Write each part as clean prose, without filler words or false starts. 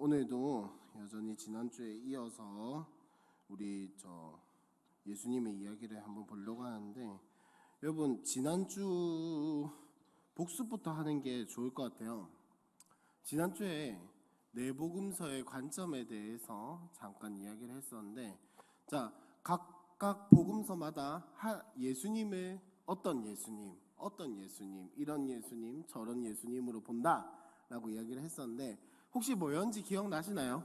오늘도 여전히 지난주에 이어서 우리 예수님의 이야기를 한번 보려고 하는데, 여러분 지난주 복습부터 하는 게 좋을 것 같아요. 지난주에 내복음서의 관점에 대해서 잠깐 이야기를 했었는데, 각각 복음서마다 예수님을 어떤 예수님, 이런 예수님, 저런 예수님으로 본다라고 이야기를 했었는데, 혹시 뭐였는지 기억나시나요?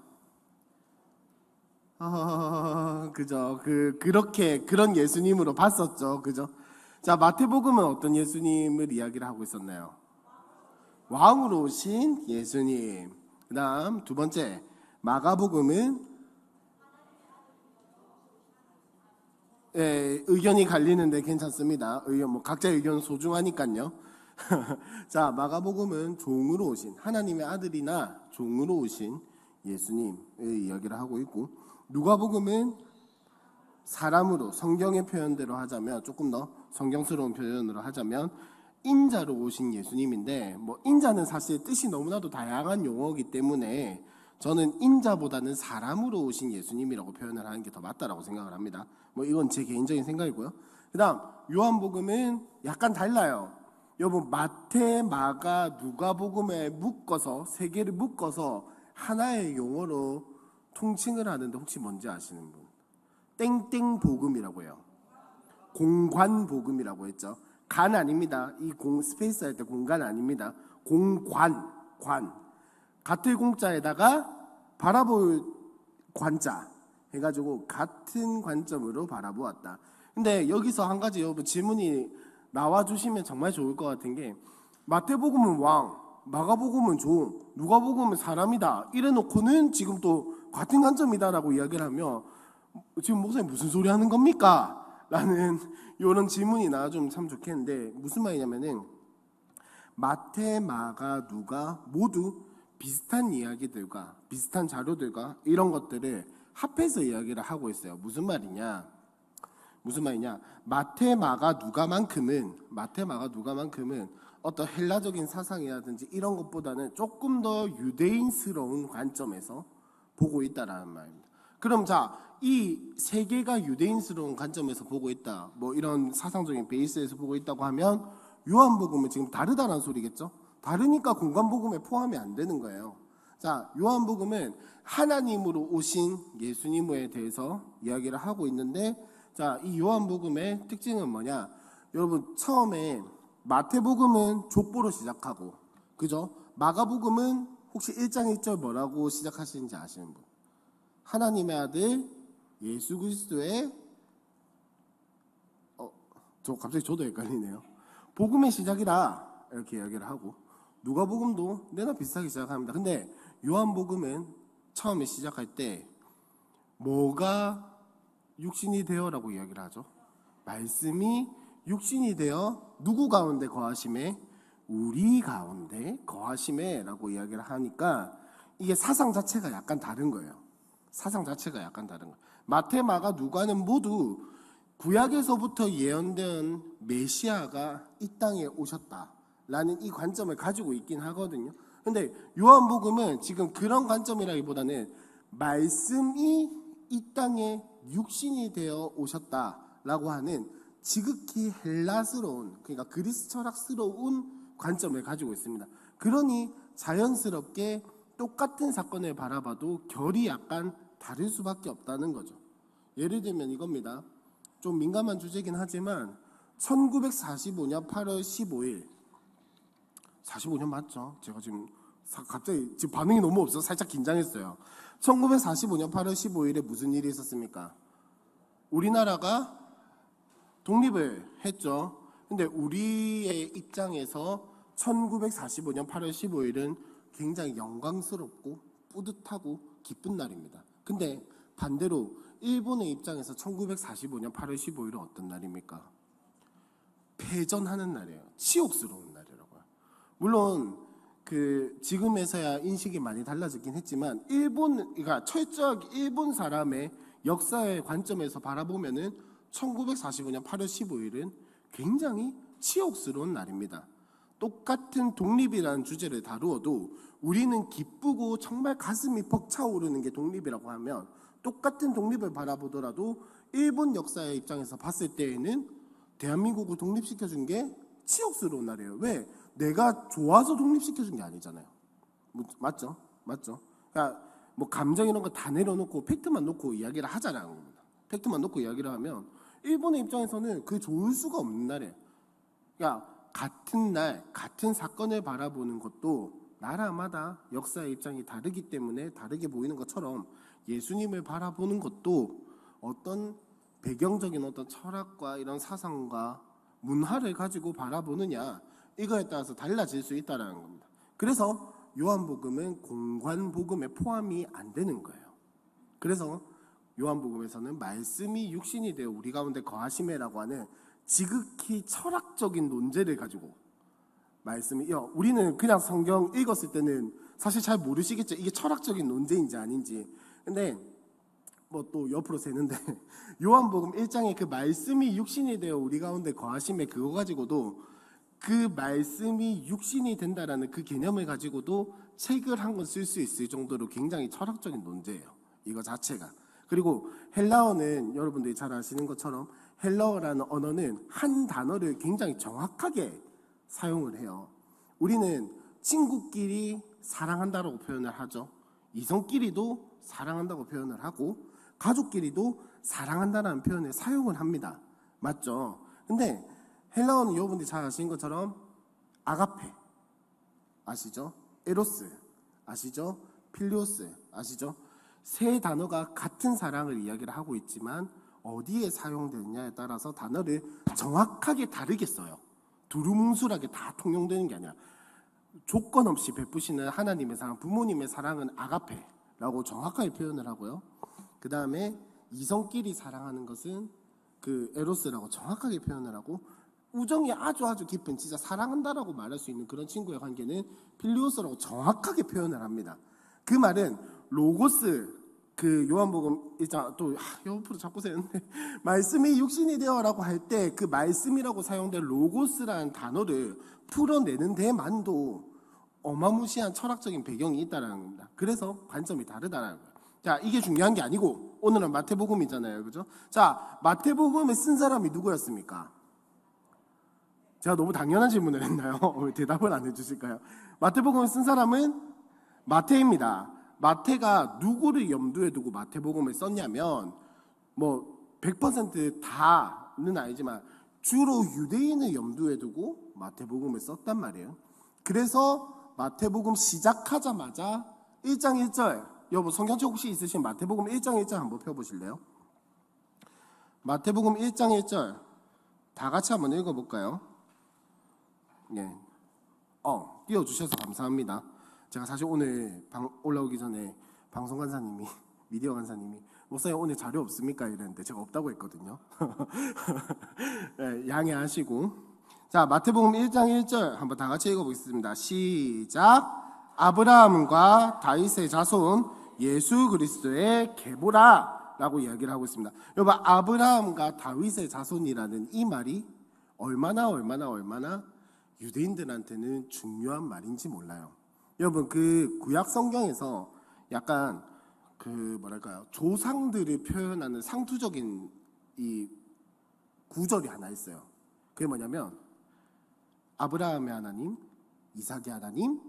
그죠. 그런 예수님으로 봤었죠. 그죠? 자, 마태복음은 어떤 예수님을 이야기를 하고 있었나요? 왕으로 오신 예수님. 그 다음 두 번째, 마가복음은 의견이 갈리는데 괜찮습니다. 각자의 의견은 소중하니까요. 자, 마가복음은 종으로 오신, 하나님의 아들이나 종으로 오신 예수님의 이야기를 하고 있고, 누가복음은 사람으로, 성경의 표현대로 하자면, 조금 더 성경스러운 표현으로 하자면 인자로 오신 예수님인데, 인자는 사실 뜻이 너무나도 다양한 용어이기 때문에 저는 인자보다는 사람으로 오신 예수님이라고 표현을 하는 게 더 맞다라고 생각을 합니다. 이건 제 개인적인 생각이고요. 그 다음 요한복음은 약간 달라요. 여러분, 마태, 마가, 누가복음에 묶어서, 세 개를 묶어서 하나의 용어로 통칭을 하는데, 혹시 뭔지 아시는 분? 땡땡복음이라고 해요. 공관복음이라고 했죠. 간 아닙니다. 스페이스 할 때 공간 아닙니다. 관. 같은 공자에다가 바라볼 관자 해가지고 같은 관점으로 바라보았다. 근데 여기서 한 가지 여러분 질문이 나와주시면 정말 좋을 것 같은 게, 마태복음은 왕, 마가복음은 종, 누가복음은 사람이다 이래놓고는 지금 또 같은 관점이다라고 이야기를 하면, 지금 목사님 무슨 소리 하는 겁니까? 라는 이런 질문이 나와주면 참 좋겠는데, 무슨 말이냐면은 마태, 마가, 누가 모두 비슷한 이야기들과 비슷한 자료들과 이런 것들을 합해서 이야기를 하고 있어요. 무슨 말이냐? 마태, 마가, 누가만큼은 어떤 헬라적인 사상이라든지 이런 것보다는 조금 더 유대인스러운 관점에서 보고 있다라는 말입니다. 그럼 이 세 개가 유대인스러운 관점에서 보고 있다, 이런 사상적인 베이스에서 보고 있다고 하면, 요한복음은 지금 다르다는 소리겠죠? 다르니까 공관복음에 포함이 안 되는 거예요. 자, 요한복음은 하나님으로 오신 예수님에 대해서 이야기를 하고 있는데, 이 요한복음의 특징은 뭐냐? 여러분, 처음에 마태복음은 족보로 시작하고, 그죠? 마가복음은 혹시 1장 1절 뭐라고 시작하시는지 아시는 분? 하나님의 아들 예수 그리스도의 갑자기 저도 헷갈리네요. 복음의 시작이라 이렇게 이야기를 하고, 누가복음도 내나 비슷하게 시작합니다. 근데 요한복음은 처음에 시작할 때 뭐가 육신이 되어라고 이야기를 하죠. 말씀이 육신이 되어 누구 가운데 거하심에? 우리 가운데 거하심에 라고 이야기를 하니까, 이게 사상 자체가 약간 다른 거예요. 마태, 마가, 누가는 모두 구약에서부터 예언된 메시아가 이 땅에 오셨다라는 이 관점을 가지고 있긴 하거든요. 근데 요한복음은 지금 그런 관점이라기보다는 말씀이 이 땅에 육신이 되어 오셨다라고 하는 지극히 헬라스러운, 그러니까 그리스 철학스러운 관점을 가지고 있습니다. 그러니 자연스럽게 똑같은 사건을 바라봐도 결이 약간 다를 수밖에 없다는 거죠. 예를 들면 이겁니다. 좀 민감한 주제긴 하지만 1945년 8월 15일 45년 맞죠? 제가 지금 갑자기 반응이 너무 없어서 살짝 긴장했어요. 1945년 8월 15일에 무슨 일이 있었습니까? 우리나라가 독립을 했죠. 근데 우리의 입장에서 1945년 8월 15일은 굉장히 영광스럽고 뿌듯하고 기쁜 날입니다. 근데 반대로 일본의 입장에서 1945년 8월 15일은 어떤 날입니까? 패전하는 날이에요. 치욕스러운 날이라고요. 물론 지금에서야 인식이 많이 달라졌긴 했지만, 그러니까 철저하게 일본 사람의 역사의 관점에서 바라보면은 1945년 8월 15일은 굉장히 치욕스러운 날입니다. 똑같은 독립이라는 주제를 다루어도 우리는 기쁘고 정말 가슴이 벅차오르는 게 독립이라고 하면, 똑같은 독립을 바라보더라도 일본 역사의 입장에서 봤을 때에는 대한민국을 독립시켜준 게 치욕스러운 날이에요. 왜? 내가 좋아서 독립시켜준 게 아니잖아요. 맞죠? 그러니까 뭐 감정 이런 거 다 내려놓고 팩트만 놓고 이야기를 하자라는 겁니다. 팩트만 놓고 이야기를 하면 일본의 입장에서는 그 좋을 수가 없는 날이에요. 그러니까 같은 날, 같은 사건을 바라보는 것도 나라마다 역사의 입장이 다르기 때문에 다르게 보이는 것처럼 예수님을 바라보는 것도 어떤 배경적인 어떤 철학과 이런 사상과 문화를 가지고 바라보느냐, 이거에 따라서 달라질 수 있다는 겁니다. 그래서 요한복음은 공관복음에 포함이 안 되는 거예요. 그래서 요한복음에서는 말씀이 육신이 되어 우리 가운데 거하심에라고 하는 지극히 철학적인 논제를 가지고 말씀이, 우리는 그냥 성경 읽었을 때는 사실 잘 모르시겠죠. 이게 철학적인 논제인지 아닌지. 근데 뭐 또 옆으로 새는데 요한복음 1장에 그 말씀이 육신이 되어 우리 가운데 거하심에 그거 가지고도, 그 말씀이 육신이 된다라는 그 개념을 가지고도 책을 한 권 쓸 수 있을 정도로 굉장히 철학적인 논제예요, 이거 자체가. 그리고 헬라어는 여러분들이 잘 아시는 것처럼 헬라어라는 언어는 한 단어를 굉장히 정확하게 사용을 해요. 우리는 친구끼리 사랑한다라고 표현을 하죠. 이성끼리도 사랑한다고 표현을 하고 가족끼리도 사랑한다라는 표현을 사용을 합니다. 맞죠? 근데 헬라어는 여러분들이 잘 아시는 것처럼 아가페 아시죠? 에로스 아시죠? 필리오스 아시죠? 세 단어가 같은 사랑을 이야기를 하고 있지만 어디에 사용되느냐에 따라서 단어를 정확하게 다르게 써요. 두루뭉술하게 다 통용되는 게 아니라 조건 없이 베푸시는 하나님의 사랑, 부모님의 사랑은 아가페라고 정확하게 표현을 하고요. 그 다음에 이성끼리 사랑하는 것은 그 에로스라고 정확하게 표현을 하고, 우정이 아주 깊은, 진짜 사랑한다라고 말할 수 있는 그런 친구의 관계는 필리오스라고 정확하게 표현을 합니다. 그 말은 로고스, 그 요한복음 1장 또 옆으로 자꾸 세는데 말씀이 육신이 되어라고 할 때 그 말씀이라고 사용된 로고스라는 단어를 풀어내는 데만도 어마무시한 철학적인 배경이 있다는 겁니다. 그래서 관점이 다르다는 거예요. 자, 이게 중요한 게 아니고 오늘은 마태복음이잖아요, 그죠? 자, 마태복음을 쓴 사람이 누구였습니까? 제가 너무 당연한 질문을 했나요? 왜 대답을 안 해주실까요? 마태복음을 쓴 사람은 마태입니다. 마태가 누구를 염두에 두고 마태복음을 썼냐면, 뭐 100% 다는 아니지만 주로 유대인을 염두에 두고 마태복음을 썼단 말이에요. 그래서 마태복음 시작하자마자 1장 1절, 여러분 성경책 혹시 있으신 마태복음 1장 1절 한번 펴보실래요? 마태복음 1장 1절 다 같이 한번 읽어볼까요? 예. 띄워주셔서 감사합니다. 제가 사실 오늘 올라오기 전에 방송 간사님이, 미디어 간사님이 목사님 오늘 자료 없습니까? 이랬는데 제가 없다고 했거든요. 네, 양해하시고. 자, 마태복음 1장 1절 한번 다 같이 읽어보겠습니다. 시작. 아브라함과 다윗의 자손 예수 그리스도의 계보라 라고 이야기를 하고 있습니다. 여러분, 아브라함과 다윗의 자손이라는 이 말이 얼마나 유대인들한테는 중요한 말인지 몰라요. 여러분, 그 구약 성경에서 약간 그 뭐랄까요, 조상들을 표현하는 상투적인 이 구절이 하나 있어요. 그게 뭐냐면 아브라함의 하나님, 이삭의 하나님,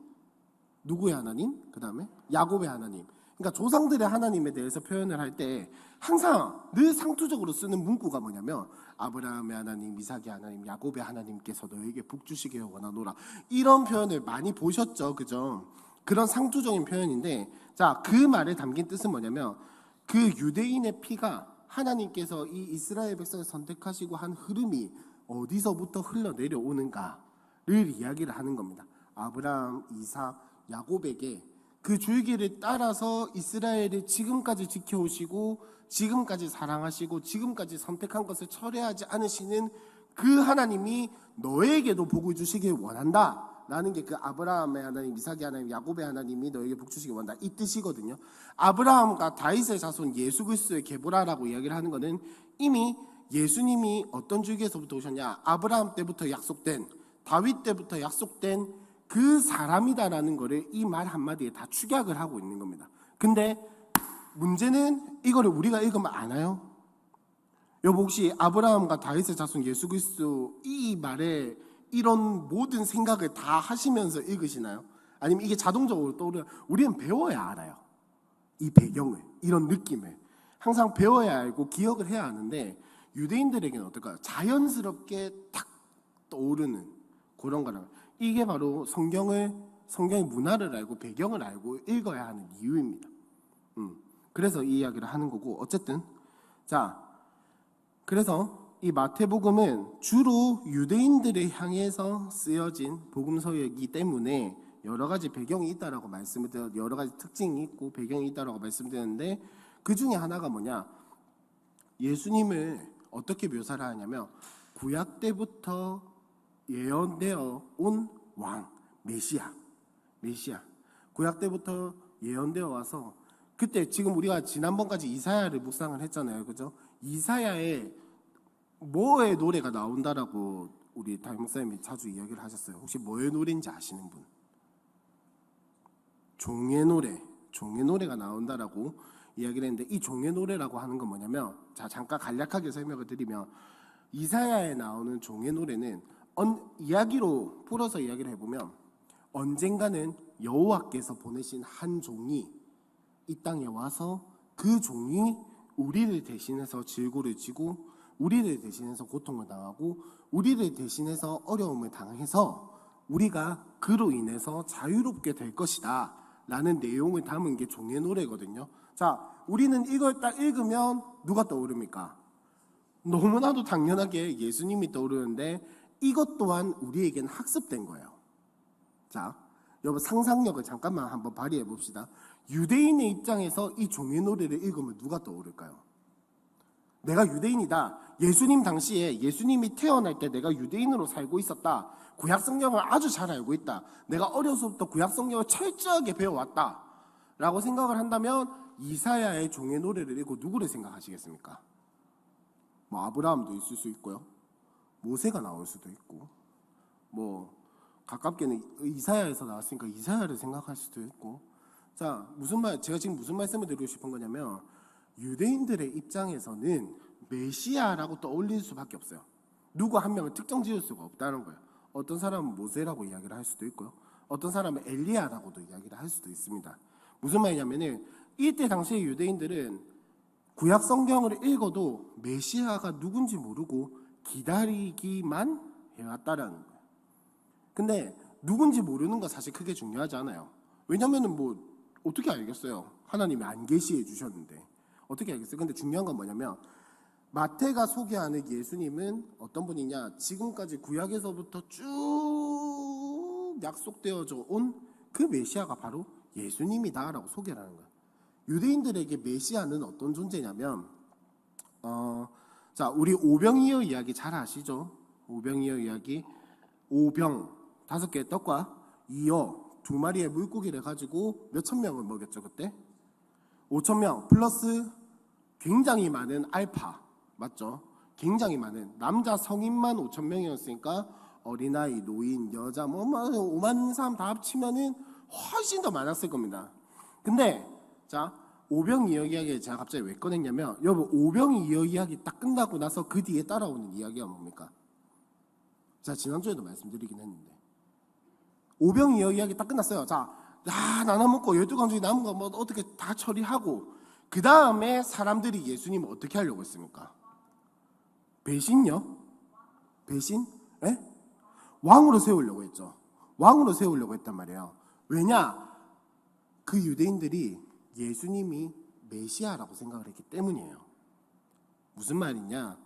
누구의 하나님? 그 다음에 야곱의 하나님. 그러니까 조상들의 하나님에 대해서 표현을 할 때 항상 늘 상투적으로 쓰는 문구가 뭐냐면 아브라함의 하나님, 이삭의 하나님, 야곱의 하나님께서 너에게 복 주시기를 원하노라. 이런 표현을 많이 보셨죠, 그죠? 그런 상투적인 표현인데, 자, 그 말에 담긴 뜻은 뭐냐면 그 유대인의 피가 하나님께서 이 이스라엘 백성을 선택하시고 한 흐름이 어디서부터 흘러내려오는가를 이야기를 하는 겁니다. 아브라함, 이삭, 야곱에게 그 줄기를 따라서 이스라엘을 지금까지 지켜오시고 지금까지 사랑하시고 지금까지 선택한 것을 철회하지 않으시는 그 하나님이 너에게도 복을 주시길 원한다 라는 게 그 아브라함의 하나님, 이삭의 하나님, 야곱의 하나님이 너에게 복 주시길 원한다, 이 뜻이거든요. 아브라함과 다윗의 자손 예수 그리스도의 계보라라고 이야기를 하는 것은 이미 예수님이 어떤 줄기에서부터 오셨냐, 아브라함 때부터 약속된 다윗 때부터 약속된 그 사람이다라는 거를 이 말 한마디에 다 축약을 하고 있는 겁니다. 근데 문제는 이거를 우리가 읽으면 아나요? 여보, 혹시 아브라함과 다윗의 자손 예수 그리스도 이 말에 이런 모든 생각을 다 하시면서 읽으시나요? 아니면 이게 자동적으로 떠오르나요? 우리는 배워야 알아요. 이 배경을, 이런 느낌을 항상 배워야 알고 기억을 해야 하는데, 유대인들에게는 어떨까요? 자연스럽게 탁 떠오르는 그런 거라. 이게 바로 성경의 문화를 알고 배경을 알고 읽어야 하는 이유입니다. 그래서 이 이야기를 하는 거고, 어쨌든 자, 그래서 이 마태복음은 주로 유대인들을 향해서 쓰여진 복음서이기 때문에 여러 가지 배경이 있다라고 말씀을 드려, 여러 가지 특징이 있고 배경이 있다라고 말씀드렸는데, 그 중에 하나가 뭐냐? 예수님을 어떻게 묘사를 하냐면 구약 때부터 예언되어 온 왕, 메시아. 구약 때부터 예언되어 와서, 그때 지금 우리가 지난번까지 이사야를 묵상을 했잖아요, 그죠? 이사야에 뭐의 노래가 나온다라고 우리 담임 목사님이 자주 이야기를 하셨어요. 혹시 뭐의 노래인지 아시는 분? 종의 노래가 나온다라고 이야기를 했는데, 이 종의 노래라고 하는 건 뭐냐면, 자, 잠깐 간략하게 설명을 드리면, 이사야에 나오는 종의 노래는 이야기로 풀어서 이야기를 해보면, 언젠가는 여호와께서 보내신 한 종이 이 땅에 와서 그 종이 우리를 대신해서 질고를 지고, 우리를 대신해서 고통을 당하고, 우리를 대신해서 어려움을 당해서 우리가 그로 인해서 자유롭게 될 것이다 라는 내용을 담은 게 종의 노래거든요. 자, 우리는 이걸 딱 읽으면 누가 떠오릅니까? 너무나도 당연하게 예수님이 떠오르는데, 이것 또한 우리에게는 학습된 거예요. 자, 여러분 상상력을 잠깐만 한번 발휘해 봅시다. 유대인의 입장에서 이 종의 노래를 읽으면 누가 떠오를까요? 내가 유대인이다. 예수님 당시에 예수님이 태어날 때 내가 유대인으로 살고 있었다. 구약 성경을 아주 잘 알고 있다. 내가 어려서부터 구약 성경을 철저하게 배워왔다 라고 생각을 한다면, 이사야의 종의 노래를 읽고 누구를 생각하시겠습니까? 뭐 아브라함도 있을 수 있고요, 모세가 나올 수도 있고, 뭐 가깝게는 이사야에서 나왔으니까 이사야를 생각할 수도 있고. 자, 제가 지금 무슨 말씀을 드리고 싶은 거냐면, 유대인들의 입장에서는 메시아라고 떠올릴 수밖에 없어요. 누구 한 명을 특정 지을 수가 없다는 거예요. 어떤 사람은 모세라고 이야기를 할 수도 있고요, 어떤 사람은 엘리야라고도 이야기를 할 수도 있습니다. 무슨 말이냐면은, 이때 당시의 유대인들은 구약 성경을 읽어도 메시아가 누군지 모르고 기다리기만 해왔다라는 거예요. 근데 누군지 모르는 거 사실 크게 중요하지 않아요. 왜냐면은 뭐 어떻게 알겠어요? 하나님이 안 계시해 주셨는데 어떻게 알겠어요? 근데 중요한 건 뭐냐면, 마태가 소개하는 예수님은 어떤 분이냐? 지금까지 구약에서부터 쭉 약속되어져 온 그 메시아가 바로 예수님이다라고 소개를 하는 거예요. 유대인들에게 메시아는 어떤 존재냐면, 자, 우리 오병이어 이야기 잘 아시죠? 오병이어 이야기. 오병 5개의 떡과 이어 2마리의 물고기를 가지고 몇천 명을 먹였죠 그때? 5,000명 플러스 굉장히 많은 알파, 맞죠? 굉장히 많은 남자 성인만 5,000명이었으니까 어린아이, 노인, 여자 뭐 5만 사람 다 합치면은 훨씬 더 많았을 겁니다. 근데 자, 오병이어 이야기 제가 갑자기 왜 꺼냈냐면, 여러분 오병이어 이야기 딱 끝나고 나서 그 뒤에 따라오는 이야기가 뭡니까? 제가 지난주에도 말씀드리긴 했는데, 오병이어 이야기 딱 끝났어요. 자, 나눠 먹고 12강 중에 남은 거 뭐 어떻게 다 처리하고, 그 다음에 사람들이 예수님을 어떻게 하려고 했습니까? 배신요? 배신? 예? 왕으로 세우려고 했죠. 왕으로 세우려고 했단 말이에요. 왜냐? 그 유대인들이 예수님이 메시아라고 생각을 했기 때문이에요. 무슨 말이냐?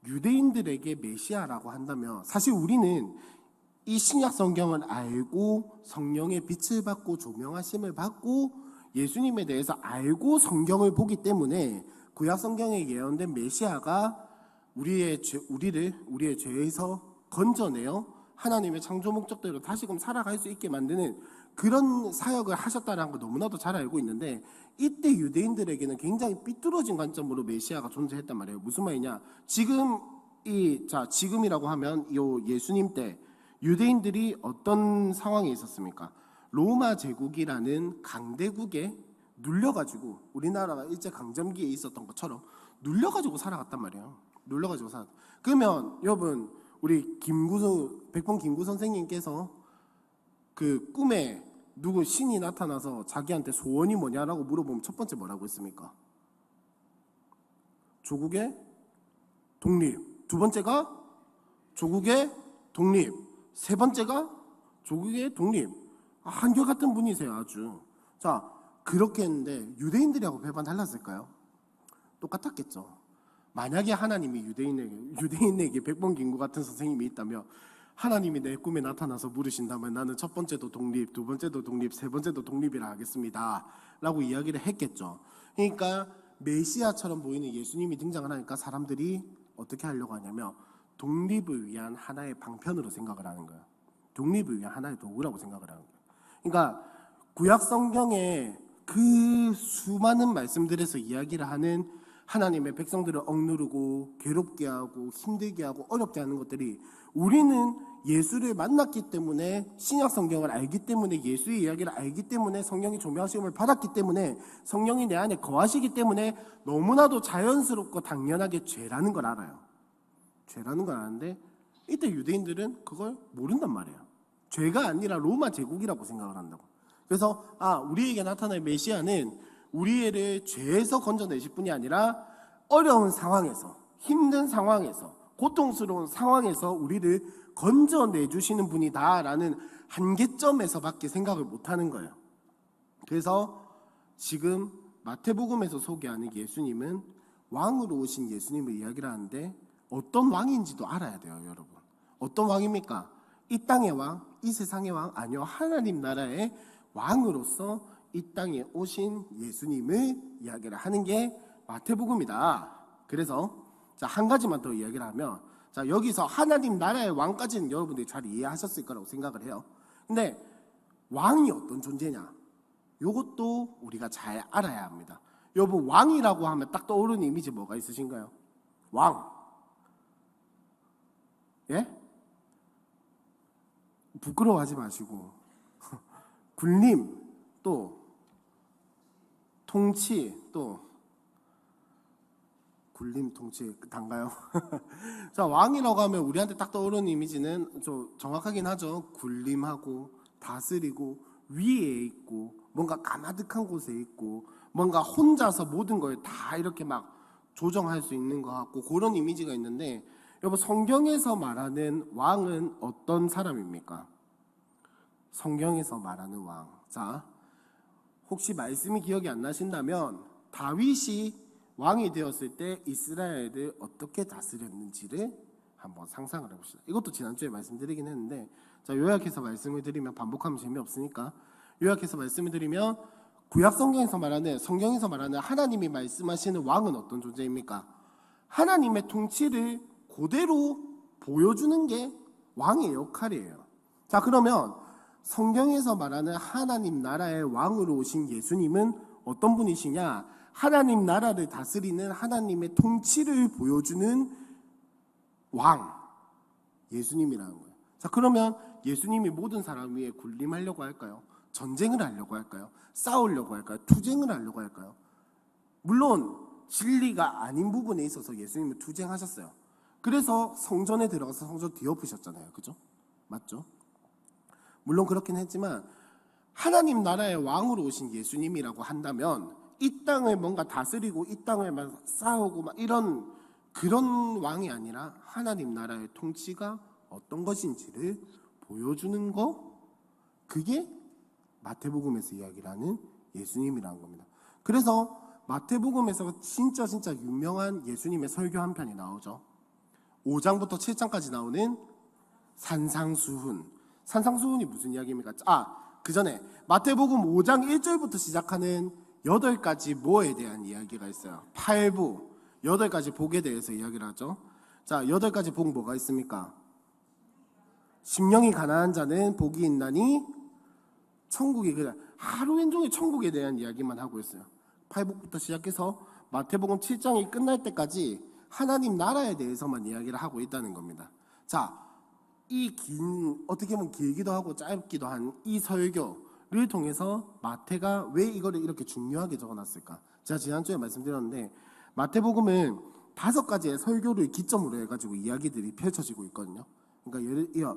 유대인들에게 메시아라고 한다면, 사실 우리는 이 신약 성경을 알고 성령의 빛을 받고 조명하심을 받고 예수님에 대해서 알고 성경을 보기 때문에 구약 성경에 예언된 메시아가 우리의 죄에서 건져내어 하나님의 창조 목적대로 다시금 살아갈 수 있게 만드는 그런 사역을 하셨다는 거 너무나도 잘 알고 있는데, 이때 유대인들에게는 굉장히 삐뚤어진 관점으로 메시아가 존재했단 말이에요. 무슨 말이냐? 지금이라고 하면 요 예수님 때 유대인들이 어떤 상황에 있었습니까? 로마 제국이라는 강대국에 눌려가지고 우리나라가 일제 강점기에 있었던 것처럼 눌려가지고 살아갔단 말이에요. 눌려가지고 살아. 그러면 여러분 우리 백범 김구 선생님께서 그 꿈에 누구 신이 나타나서 자기한테 소원이 뭐냐라고 물어보면 첫 번째 뭐라고 했습니까? 조국의 독립. 두 번째가 조국의 독립. 세 번째가 조국의 독립. 한결같은 분이세요, 아주. 자, 그렇게 했는데 유대인들하고 별반 달랐을까요? 똑같았겠죠. 만약에 하나님이 유대인에게 백번 김구 같은 선생님이 있다면 하나님이 내 꿈에 나타나서 물으신다면 나는 첫 번째도 독립, 두 번째도 독립, 세 번째도 독립이라 하겠습니다 라고 이야기를 했겠죠. 그러니까 메시아처럼 보이는 예수님이 등장을 하니까 사람들이 어떻게 하려고 하냐면 독립을 위한 하나의 방편으로 생각을 하는 거예요. 독립을 위한 하나의 도구라고 생각을 하는 거예요. 그러니까 구약 성경의 그 수많은 말씀들에서 이야기를 하는 하나님의 백성들을 억누르고 괴롭게 하고 힘들게 하고 어렵게 하는 것들이 우리는 예수를 만났기 때문에 신약 성경을 알기 때문에 예수의 이야기를 알기 때문에 성령이 조명하심을 받았기 때문에 성령이 내 안에 거하시기 때문에 너무나도 자연스럽고 당연하게 죄라는 걸 알아요. 죄라는 걸 아는데 이때 유대인들은 그걸 모른단 말이에요. 죄가 아니라 로마 제국이라고 생각을 한다고. 그래서 우리에게 나타날 메시아는 우리를 죄에서 건져내실 뿐이 아니라 어려운 상황에서 힘든 상황에서 고통스러운 상황에서 우리를 건져내주시는 분이다라는 한계점에서밖에 생각을 못하는 거예요. 그래서 지금 마태복음에서 소개하는 예수님은 왕으로 오신 예수님을 이야기를 하는데 어떤 왕인지도 알아야 돼요, 여러분. 어떤 왕입니까? 이 땅의 왕, 이 세상의 왕? 아니요, 하나님 나라의 왕으로서 이 땅에 오신 예수님을 이야기를 하는 게 마태복음이다. 그래서 한 가지만 더 이야기를 하면 여기서 하나님 나라의 왕까지는 여러분들이 잘 이해하셨을 거라고 생각을 해요. 근데 왕이 어떤 존재냐? 이것도 우리가 잘 알아야 합니다. 여러분 왕이라고 하면 딱 떠오르는 이미지 뭐가 있으신가요? 왕. 예? 부끄러워하지 마시고 군림, 또 통치, 또 군림, 통치 단가요? 자, 왕이라고 하면 우리한테 딱 떠오르는 이미지는 좀 정확하긴 하죠. 군림하고 다스리고 위에 있고 뭔가 까마득한 곳에 있고 뭔가 혼자서 모든 걸 다 이렇게 막 조정할 수 있는 것 같고 그런 이미지가 있는데 여러분 성경에서 말하는 왕은 어떤 사람입니까? 성경에서 말하는 왕. 자, 혹시 말씀이 기억이 안 나신다면 다윗이 왕이 되었을 때 이스라엘을 어떻게 다스렸는지를 한번 상상을 해봅시다. 이것도 지난주에 말씀드리긴 했는데 요약해서 말씀을 드리면 반복하면 재미없으니까 요약해서 말씀을 드리면 구약 성경에서 말하는 하나님이 말씀하시는 왕은 어떤 존재입니까? 하나님의 통치를 그대로 보여주는 게 왕의 역할이에요. 자, 그러면 성경에서 말하는 하나님 나라의 왕으로 오신 예수님은 어떤 분이시냐? 하나님 나라를 다스리는 하나님의 통치를 보여주는 왕, 예수님이라는 거예요. 자, 그러면 예수님이 모든 사람 위에 군림하려고 할까요? 전쟁을 하려고 할까요? 싸우려고 할까요? 투쟁을 하려고 할까요? 물론 진리가 아닌 부분에 있어서 예수님은 투쟁하셨어요. 그래서 성전에 들어가서 성전 뒤엎으셨잖아요. 그죠? 맞죠? 물론 그렇긴 했지만 하나님 나라의 왕으로 오신 예수님이라고 한다면 이 땅을 뭔가 다스리고 이 땅을 막 싸우고 막 이런 그런 왕이 아니라 하나님 나라의 통치가 어떤 것인지를 보여주는 거, 그게 마태복음에서 이야기를 하는 예수님이라는 겁니다. 그래서 마태복음에서 진짜 유명한 예수님의 설교 한 편이 나오죠. 5장부터 7장까지 나오는 산상수훈. 산상수훈이 무슨 이야기입니까? 그 전에 마태복음 5장 1절부터 시작하는 8가지 뭐에 대한 이야기가 있어요. 8부, 8가지 복에 대해서 이야기를 하죠. 자, 8가지 복 뭐가 있습니까? 심령이 가난한 자는 복이 있나니 천국이 그냥 하루 종일 천국에 대한 이야기만 하고 있어요. 8복부터 시작해서 마태복음 7장이 끝날 때까지 하나님 나라에 대해서만 이야기를 하고 있다는 겁니다. 자, 이 긴, 어떻게 보면 길기도 하고 짧기도 한 이 설교를 통해서 마태가 왜 이거를 이렇게 중요하게 적어놨을까? 제가 지난주에 말씀드렸는데 마태복음은 5가지의 설교를 기점으로 해가지고 이야기들이 펼쳐지고 있거든요. 그러니까 예를 들어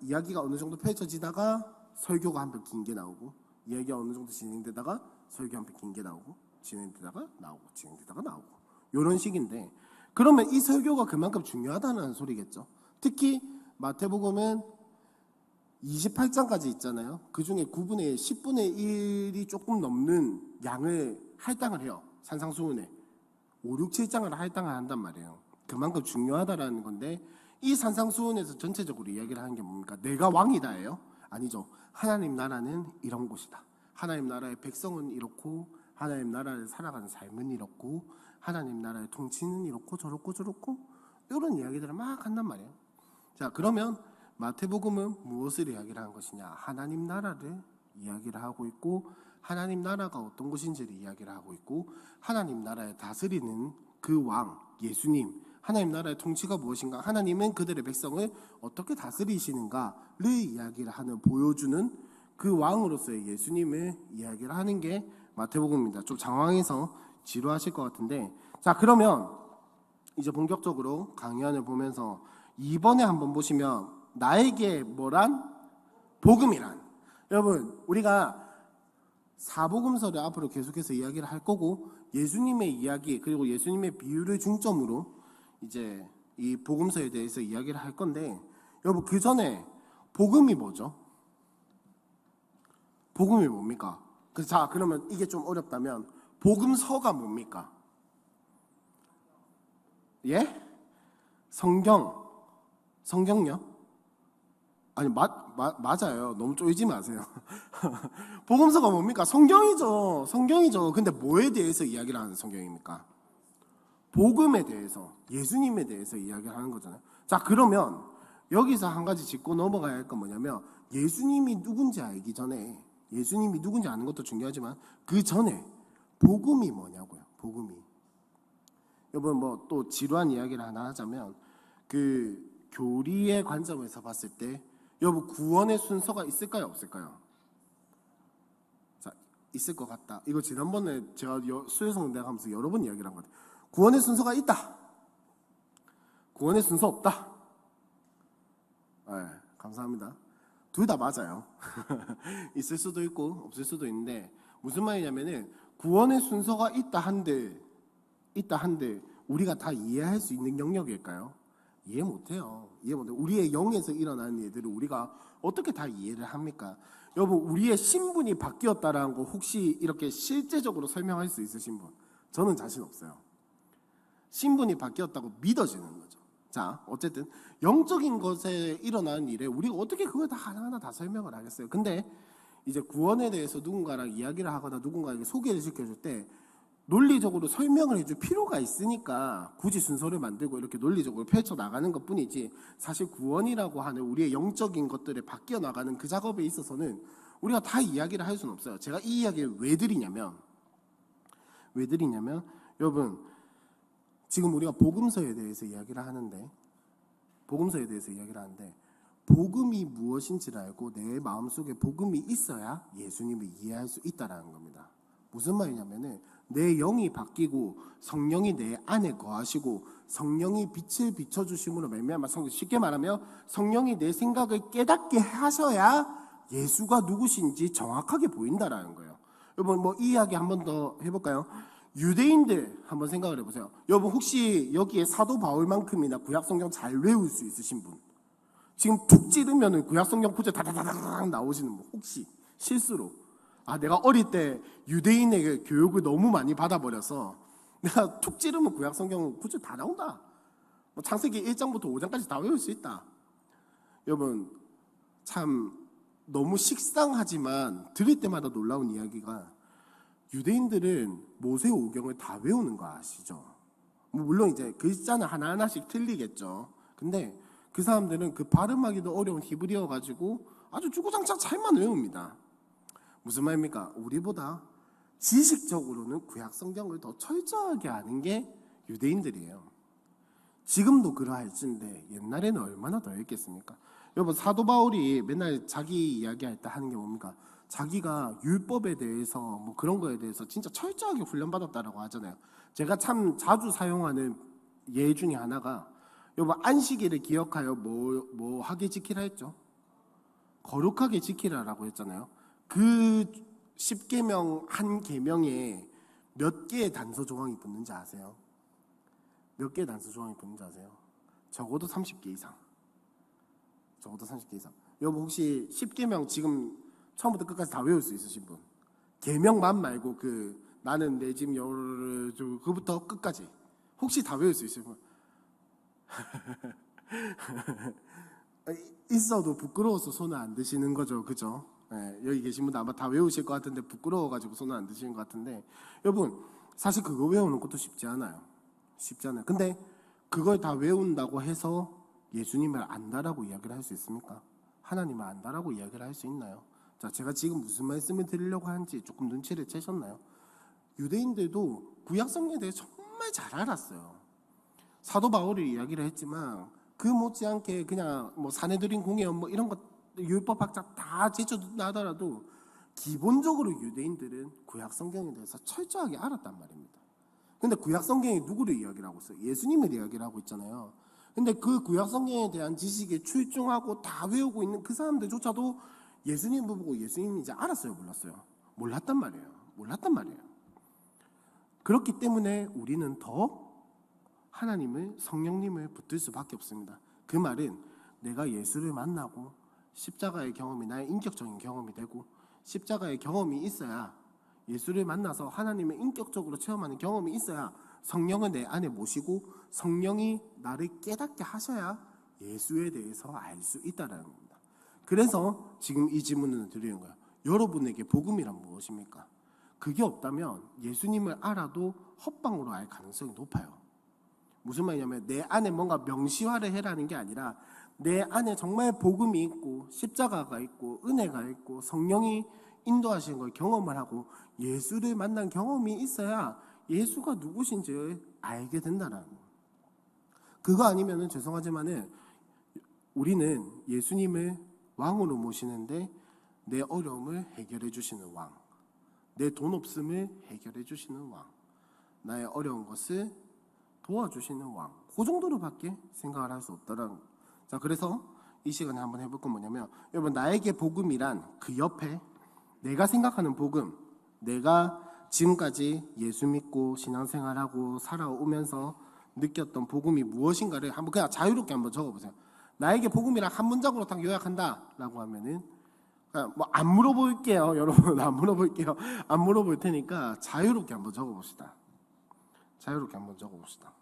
이야기가 어느 정도 펼쳐지다가 설교가 한 편 긴 게 나오고, 이야기가 어느 정도 진행되다가 설교 한 편 긴 게 나오고, 진행되다가 나오고, 진행되다가 나오고, 이런 식인데, 그러면 이 설교가 그만큼 중요하다는 소리겠죠. 특히 마태복음은 28장까지 있잖아요. 그 중에 9분의 10분의 1이 조금 넘는 양을 할당을 해요. 산상수훈에 5, 6, 7장을 할당을 한단 말이에요. 그만큼 중요하다라는 건데, 이 산상수훈에서 전체적으로 이야기를 하는 게 뭡니까? 내가 왕이다예요? 아니죠. 하나님 나라는 이런 곳이다. 하나님 나라의 백성은 이렇고, 하나님 나라를 살아가는 삶은 이렇고, 하나님 나라의 통치는 이렇고 저렇고 이런 이야기들을 막 한단 말이에요. 자, 그러면 마태복음은 무엇을 이야기를 한 것이냐? 하나님 나라를 이야기를 하고 있고, 하나님 나라가 어떤 곳인지를 이야기를 하고 있고, 하나님 나라에 다스리는 그 왕, 예수님, 하나님 나라의 통치가 무엇인가, 하나님은 그들의 백성을 어떻게 다스리시는가를 이야기를 하는, 보여주는 그 왕으로서의 예수님을 이야기를 하는 게 마태복음입니다. 좀 장황해서 지루하실 것 같은데, 자, 그러면 이제 본격적으로 강의안을 보면서 이번에 한번 보시면 나에게 뭐란? 복음이란. 여러분, 우리가 사복음서를 앞으로 계속해서 이야기를 할 거고, 예수님의 이야기 그리고 예수님의 비유를 중점으로 이제 이 복음서에 대해서 이야기를 할 건데, 여러분, 그 전에 복음이 뭐죠? 복음이 뭡니까? 자, 그러면 이게 좀 어렵다면 복음서가 뭡니까? 예? 성경요? 아니, 맞아요. 너무 쫄지 마세요. 복음서가 뭡니까? 성경이죠. 근데 뭐에 대해서 이야기를 하는 성경입니까? 복음에 대해서, 예수님에 대해서 이야기를 하는 거잖아요. 자, 그러면 여기서 한 가지 짚고 넘어가야 할 건 뭐냐면, 예수님이 누군지 알기 전에, 예수님이 누군지 아는 것도 중요하지만 그 전에 복음이 뭐냐고요. 복음이. 여러분, 뭐 또 지루한 이야기를 하나 하자면, 그 교리의 관점에서 봤을 때 여러분, 구원의 순서가 있을까요, 없을까요? 자, 있을 것 같다. 이거 지난번에 제가 수혜성대학 하면서 여러 번 이야기를 한 것 같아요. 구원의 순서가 있다. 구원의 순서 없다. 네, 감사합니다. 둘 다 맞아요. 있을 수도 있고 없을 수도 있는데, 무슨 말이냐면은 구원의 순서가 있다 한들 우리가 다 이해할 수 있는 영역일까요? 이해 못해요. 우리의 영에서 일어나는 일들을 우리가 어떻게 다 이해를 합니까? 여러분, 우리의 신분이 바뀌었다라는 거 혹시 이렇게 실제적으로 설명할 수 있으신 분? 저는 자신 없어요. 신분이 바뀌었다고 믿어지는 거죠. 자, 어쨌든 영적인 것에 일어나는 일에 우리가 어떻게 그걸 다 하나하나 다 설명을 하겠어요? 근데 이제 구원에 대해서 누군가랑 이야기를 하거나 누군가에게 소개를 시켜줄 때 논리적으로 설명을 해줄 필요가 있으니까 굳이 순서를 만들고 이렇게 논리적으로 펼쳐나가는 것뿐이지, 사실 구원이라고 하는 우리의 영적인 것들을 바뀌어 나가는 그 작업에 있어서는 우리가 다 이야기를 할 수는 없어요. 제가 이 이야기를 왜 드리냐면 여러분, 지금 우리가 복음서에 대해서 이야기를 하는데 복음이 무엇인지를 알고 내 마음속에 복음이 있어야 예수님을 이해할 수 있다는 겁니다. 무슨 말이냐면은 내 영이 바뀌고 성령이 내 안에 거하시고 성령이 빛을 비춰주심으로 말미암아, 쉽게 말하면 성령이 내 생각을 깨닫게 하셔야 예수가 누구신지 정확하게 보인다라는 거예요. 여러분, 뭐 이 이야기 한 번 더 해볼까요? 유대인들 한번 생각을 해보세요. 여러분, 혹시 여기에 사도 바울만큼이나 구약성경 잘 외울 수 있으신 분? 지금 툭 찌르면은 구약성경 구절 다다다닥 나오시는 분 혹시 실수로? 내가 어릴 때 유대인의 교육을 너무 많이 받아버려서 내가 툭 찌르면 구약성경 구절 다 나온다. 뭐 창세기 1장부터 5장까지 다 외울 수 있다. 여러분, 참 너무 식상하지만 들을 때마다 놀라운 이야기가, 유대인들은 모세오경을 다 외우는 거 아시죠? 물론 이제 글자는 하나하나씩 틀리겠죠. 근데 그 사람들은 그 발음하기도 어려운 히브리어 가지고 아주 주구장창 잘만 외웁니다. 무슨 말입니까? 우리보다 지식적으로는 구약 성경을 더 철저하게 아는 게 유대인들이에요. 지금도 그러할진데 옛날에는 얼마나 더 했겠습니까? 여러분 사도 바울이 맨날 자기 이야기할 때 하는 게 뭡니까? 자기가 율법에 대해서 뭐 그런 거에 대해서 진짜 철저하게 훈련받았다라고 하잖아요. 제가 참 자주 사용하는 예 중에 하나가 여러분 안식일을 기억하여 뭐 하게 지키라 했죠? 거룩하게 지키라라고 했잖아요. 그 10계명 한 계명에 몇 개의 단서 조항이 붙는지 아세요? 몇 개의 단서 조항이 붙는지 아세요? 적어도 30개 이상. 적어도 30개 이상. 여러분 혹시 10계명 지금 처음부터 끝까지 다 외울 수 있으신 분? 계명만 말고 그 나는 내 집 여를 그부터 끝까지 혹시 다 외울 수 있으신 분? 있어도 부끄러워서 손을 안 드시는 거죠, 그죠? 네, 여기 계신 분들 아마 다 외우실 것 같은데 부끄러워가지고 손을 안 드시는 것 같은데 여러분 사실 그거 외우는 것도 쉽지 않아요. 쉽지 않아요. 근데 그걸 다 외운다고 해서 예수님을 안다라고 이야기를 할 수 있습니까? 하나님을 안다라고 이야기를 할 수 있나요? 자, 제가 지금 무슨 말씀을 드리려고 하는지 조금 눈치를 채셨나요? 유대인들도 구약 성경에 대해 정말 잘 알았어요. 사도 바울이 이야기를 했지만 그 못지않게 그냥 뭐 사내들인 공예언 뭐 이런 것 율법학자 다 제쳐둔다 하더라도 기본적으로 유대인들은 구약 성경에 대해서 철저하게 알았단 말입니다. 근데 구약 성경이 누구를 이야기를 하고 있어요? 예수님을 이야기를 하고 있잖아요. 근데 그 구약 성경에 대한 지식에 출중하고 다 외우고 있는 그 사람들조차도 예수님을 보고 예수님이 이제 알았어요, 몰랐어요? 몰랐단 말이에요. 몰랐단 말이에요. 그렇기 때문에 우리는 더 하나님을 성령님을 붙들 수밖에 없습니다. 그 말은 내가 예수를 만나고 십자가의 경험이 나의 인격적인 경험이 되고 십자가의 경험이 있어야 예수를 만나서 하나님을 인격적으로 체험하는 경험이 있어야 성령을 내 안에 모시고 성령이 나를 깨닫게 하셔야 예수에 대해서 알 수 있다는 겁니다. 그래서 지금 이 질문을 드리는 거예요. 여러분에게 복음이란 무엇입니까? 그게 없다면 예수님을 알아도 헛방으로 알 가능성이 높아요. 무슨 말이냐면 내 안에 뭔가 명시화를 해라는 게 아니라 내 안에 정말 복음이 있고 십자가가 있고 은혜가 있고 성령이 인도하시는 걸 경험을 하고 예수를 만난 경험이 있어야 예수가 누구신지 알게 된다는 거예요. 그거 아니면은 죄송하지만은 우리는 예수님을 왕으로 모시는데 내 어려움을 해결해 주시는 왕, 내 돈 없음을 해결해 주시는 왕, 나의 어려운 것을 도와주시는 왕, 그 정도로밖에 생각을 할 수 없더라고요. 자, 그래서 이 시간에 한번 해볼 건 뭐냐면 여러분 나에게 복음이란 그 옆에 내가 생각하는 복음, 내가 지금까지 예수 믿고 신앙생활하고 살아오면서 느꼈던 복음이 무엇인가를 한번 그냥 자유롭게 한번 적어보세요. 나에게 복음이란 한 문장으로 딱 요약한다라고 하면은 뭐 안 물어볼게요, 여러분. 안 물어볼게요. 안 물어볼 테니까 자유롭게 한번 적어봅시다. 자유롭게 한번 적어봅시다.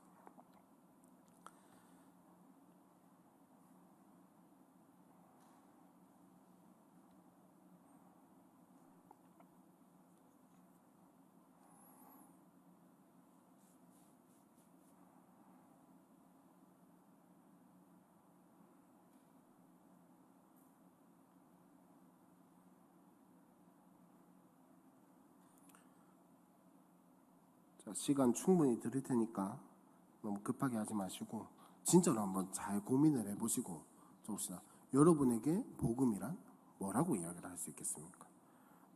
자, 시간 충분히 드릴 테니까 너무 급하게 하지 마시고 진짜로 한번 잘 고민을 해보시고 적읍시다. 여러분에게 복음이란 뭐라고 이야기를 할 수 있겠습니까?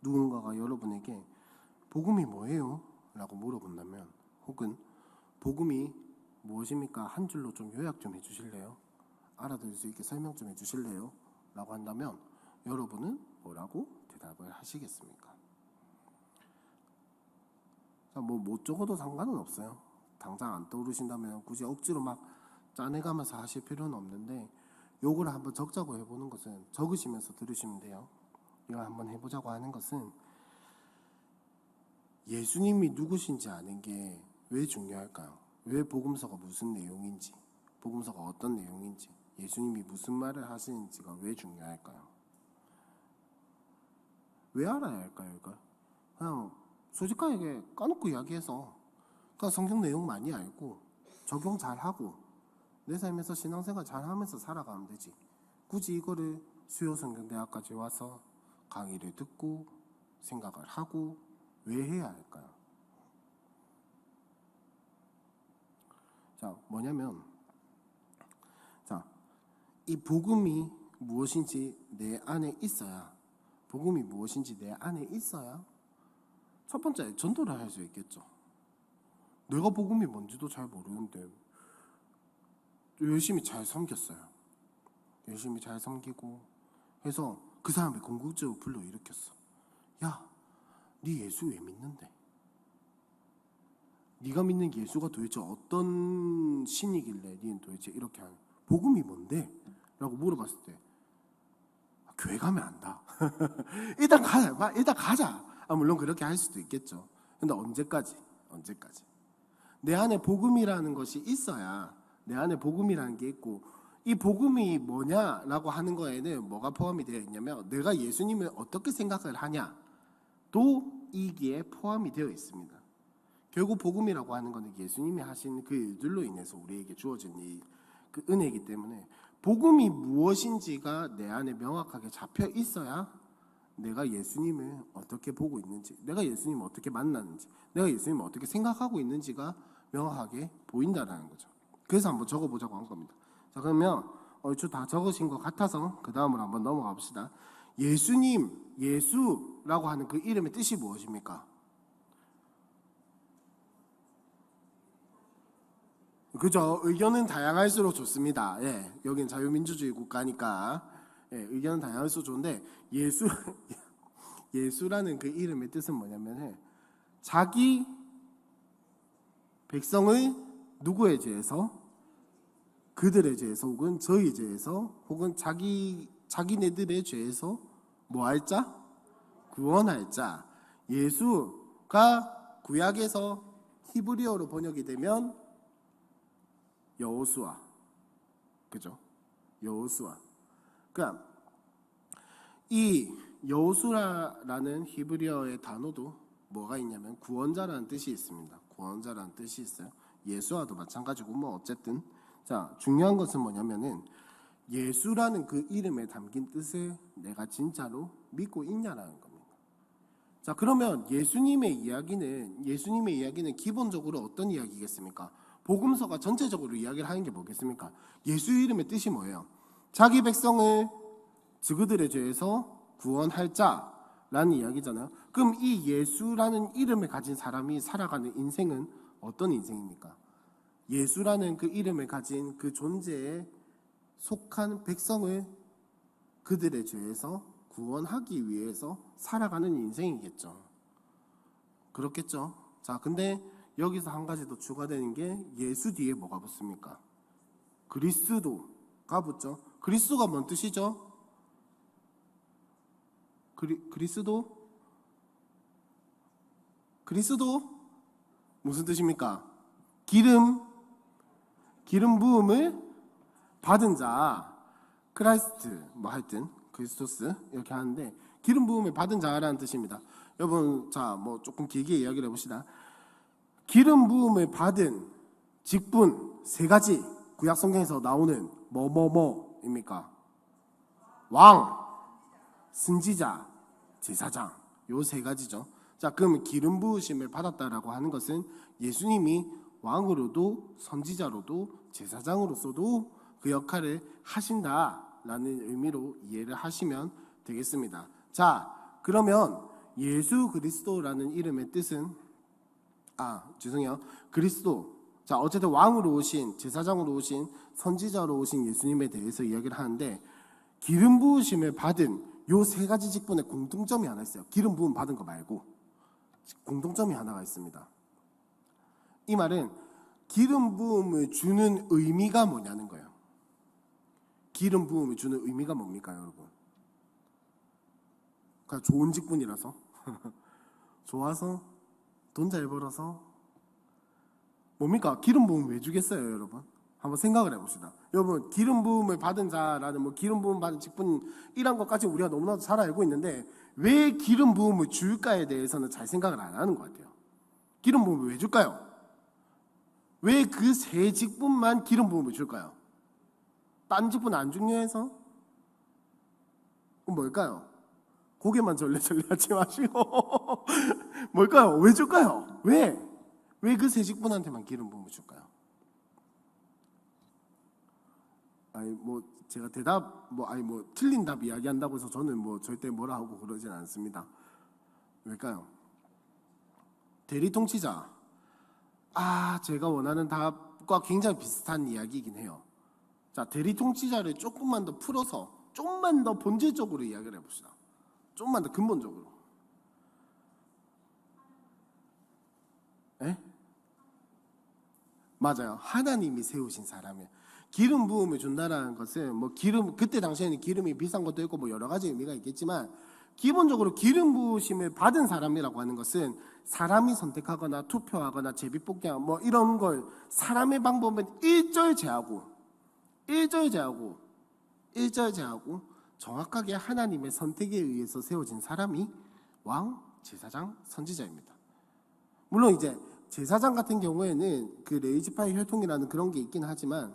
누군가가 여러분에게 복음이 뭐예요? 라고 물어본다면 혹은 복음이 무엇입니까? 한 줄로 좀 요약 좀 해주실래요? 알아들을 수 있게 설명 좀 해주실래요? 라고 한다면 여러분은 뭐라고 대답을 하시겠습니까? 뭐 못 적어도 상관은 없어요. 당장 안 떠오르신다면 굳이 억지로 막 짜내가면서 하실 필요는 없는데 요걸 한번 적자고 해보는 것은 적으시면서 들으시면 돼요. 이거 한번 해보자고 하는 것은 예수님이 누구신지 아는 게 왜 중요할까요? 왜 복음서가 무슨 내용인지, 복음서가 어떤 내용인지, 예수님이 무슨 말을 하시는지가 왜 중요할까요? 왜 알아야 할까요? 이걸 그냥 솔직하게 까놓고 이야기해서 그냥 성경 내용 많이 알고 적용 잘하고 내 삶에서 신앙생활 잘하면서 살아가면 되지. 굳이 이거를 수요성경대학까지 와서 강의를 듣고 생각을 하고 왜 해야 할까요? 자, 뭐냐면 이 복음이 무엇인지 내 안에 있어야, 복음이 무엇인지 내 안에 있어야 첫 번째 전도를 할 수 있겠죠. 내가 복음이 뭔지도 잘 모르는데 열심히 잘 섬겼어요. 열심히 잘 섬기고 해서 그 사람을 궁극적으로 불러일으켰어. 야, 네 예수 왜 믿는데? 네가 믿는 예수가 도대체 어떤 신이길래 네는 도대체 이렇게 하는, 복음이 뭔데? 라고 물어봤을 때 교회 가면 안다. 일단 가자. 물론 그렇게 할 수도 있겠죠. 근데 언제까지? 내 안에 복음이라는 것이 있어야, 내 안에 복음이라는 게 있고, 이 복음이 뭐냐라고 하는 거에는 뭐가 포함이 되어 있냐면 내가 예수님을 어떻게 생각을 하냐도 이기에 포함이 되어 있습니다. 결국 복음이라고 하는 것은 예수님이 하신 그 일들로 인해서 우리에게 주어진 그 은혜이기 때문에 복음이 무엇인지가 내 안에 명확하게 잡혀 있어야 내가 예수님을 어떻게 보고 있는지, 내가 예수님을 어떻게 만났는지, 내가 예수님을 어떻게 생각하고 있는지가 명확하게 보인다는 거죠. 그래서 한번 적어보자고 한 겁니다. 자, 그러면 얼추 다 적으신 것 같아서 그 다음으로 한번 넘어가 봅시다. 예수님, 예수라고 하는 그 이름의 뜻이 무엇입니까? 그죠? 의견은 다양할수록 좋습니다. 예, 여긴 자유민주주의 국가니까 의견은 다양할수록 좋은데 예수라는 그 이름의 뜻은 뭐냐면 자기 백성의 누구에 대해서, 그들의 죄에서 혹은 저희 죄에서 혹은 자기네들의 죄에서 뭐 할 자? 구원할 자. 예수가 구약에서 히브리어로 번역이 되면 여호수아. 그죠? 여호수아. 그러니까 이 여호수아라는 히브리어의 단어도 뭐가 있냐면 구원자라는 뜻이 있습니다. 구원자라는 뜻이 있어요. 예수와도 마찬가지고 뭐 어쨌든 자, 중요한 것은 뭐냐면은 예수라는 그 이름에 담긴 뜻을 내가 진짜로 믿고 있냐라는 겁니다. 자, 그러면 예수님의 이야기는 기본적으로 어떤 이야기겠습니까? 복음서가 전체적으로 이야기를 하는 게 뭐겠습니까? 예수 이름의 뜻이 뭐예요? 자기 백성을 그들의 죄에서 구원할 자라는 이야기잖아요. 그럼 이 예수라는 이름을 가진 사람이 살아가는 인생은 어떤 인생입니까? 예수라는 그 이름을 가진 그 존재에 속한 백성을 그들의 죄에서 구원하기 위해서 살아가는 인생이겠죠. 그렇겠죠. 자, 근데 여기서 한 가지 더 추가되는 게 예수 뒤에 뭐가 붙습니까? 그리스도가 붙죠. 그리스도가 뭔 뜻이죠? 그리스도 무슨 뜻입니까? 기름 부음을 받은 자, 크라이스트 뭐 하여튼 그리스토스 이렇게 하는데 기름 부음을 받은 자라는 뜻입니다. 여러분, 자, 뭐 조금 길게 이야기를 해봅시다. 기름 부음을 받은 직분 세 가지 구약 성경에서 나오는 뭐뭐뭐입니까? 왕, 선지자, 제사장, 요 세 가지죠. 자, 그럼 기름 부으심을 받았다라고 하는 것은 예수님이 왕으로도 선지자로도 제사장으로서도 그 역할을 하신다라는 의미로 이해를 하시면 되겠습니다. 자, 그러면 예수 그리스도라는 이름의 뜻은 그리스도. 자, 어쨌든 왕으로 오신, 제사장으로 오신, 선지자로 오신 예수님에 대해서 이야기를 하는데 기름 부으심을 받은 요 세 가지 직분에 공통점이 하나 있어요. 기름 부음 받은 거 말고 공통점이 하나가 있습니다. 이 말은 기름 부음을 주는 의미가 뭐냐는 거예요. 기름 부음을 주는 의미가 뭡니까, 여러분? 그냥 좋은 직분이라서 좋아서 돈 잘 벌어서 뭡니까? 기름 부음 왜 주겠어요, 여러분? 한번 생각을 해봅시다. 여러분, 기름 부음을 받은 자라는 뭐 기름 부음 받은 직분 이런 것까지 우리가 너무나도 잘 알고 있는데 왜 기름 부음을 줄까에 대해서는 잘 생각을 안 하는 것 같아요. 기름 부음을 왜 줄까요? 왜 그 세 직분만 기름 부음을 줄까요? 딴 직분 안 중요해서? 그럼 뭘까요? 고개만 절레절레 하지 마시고 뭘까요? 왜 줄까요? 왜 그 세 직분한테만 기름 부음을 줄까요? 아니 뭐 제가 대답 뭐 아니 뭐 틀린 답 이야기한다고 해서 저는 뭐 절대 뭐라 하고 그러진 않습니다. 왜일까요? 대리통치자. 제가 원하는 답과 굉장히 비슷한 이야기이긴 해요. 자, 대리통치자를 조금만 더 풀어서 좀만 더 본질적으로 이야기를 해봅시다. 좀만 더 근본적으로. 에? 맞아요. 하나님이 세우신 사람이에요. 기름 부음을 준다라는 것은 뭐 기름 그때 당시에는 기름이 비싼 것도 있고 뭐 여러 가지 의미가 있겠지만 기본적으로 기름 부으심을 받은 사람이라고 하는 것은 사람이 선택하거나 투표하거나 제비뽑기하거나 뭐 이런 걸 사람의 방법은 일절 제하고 정확하게 하나님의 선택에 의해서 세워진 사람이 왕, 제사장, 선지자입니다. 물론 이제 제사장 같은 경우에는 그 레위지파의 혈통이라는 그런 게 있긴 하지만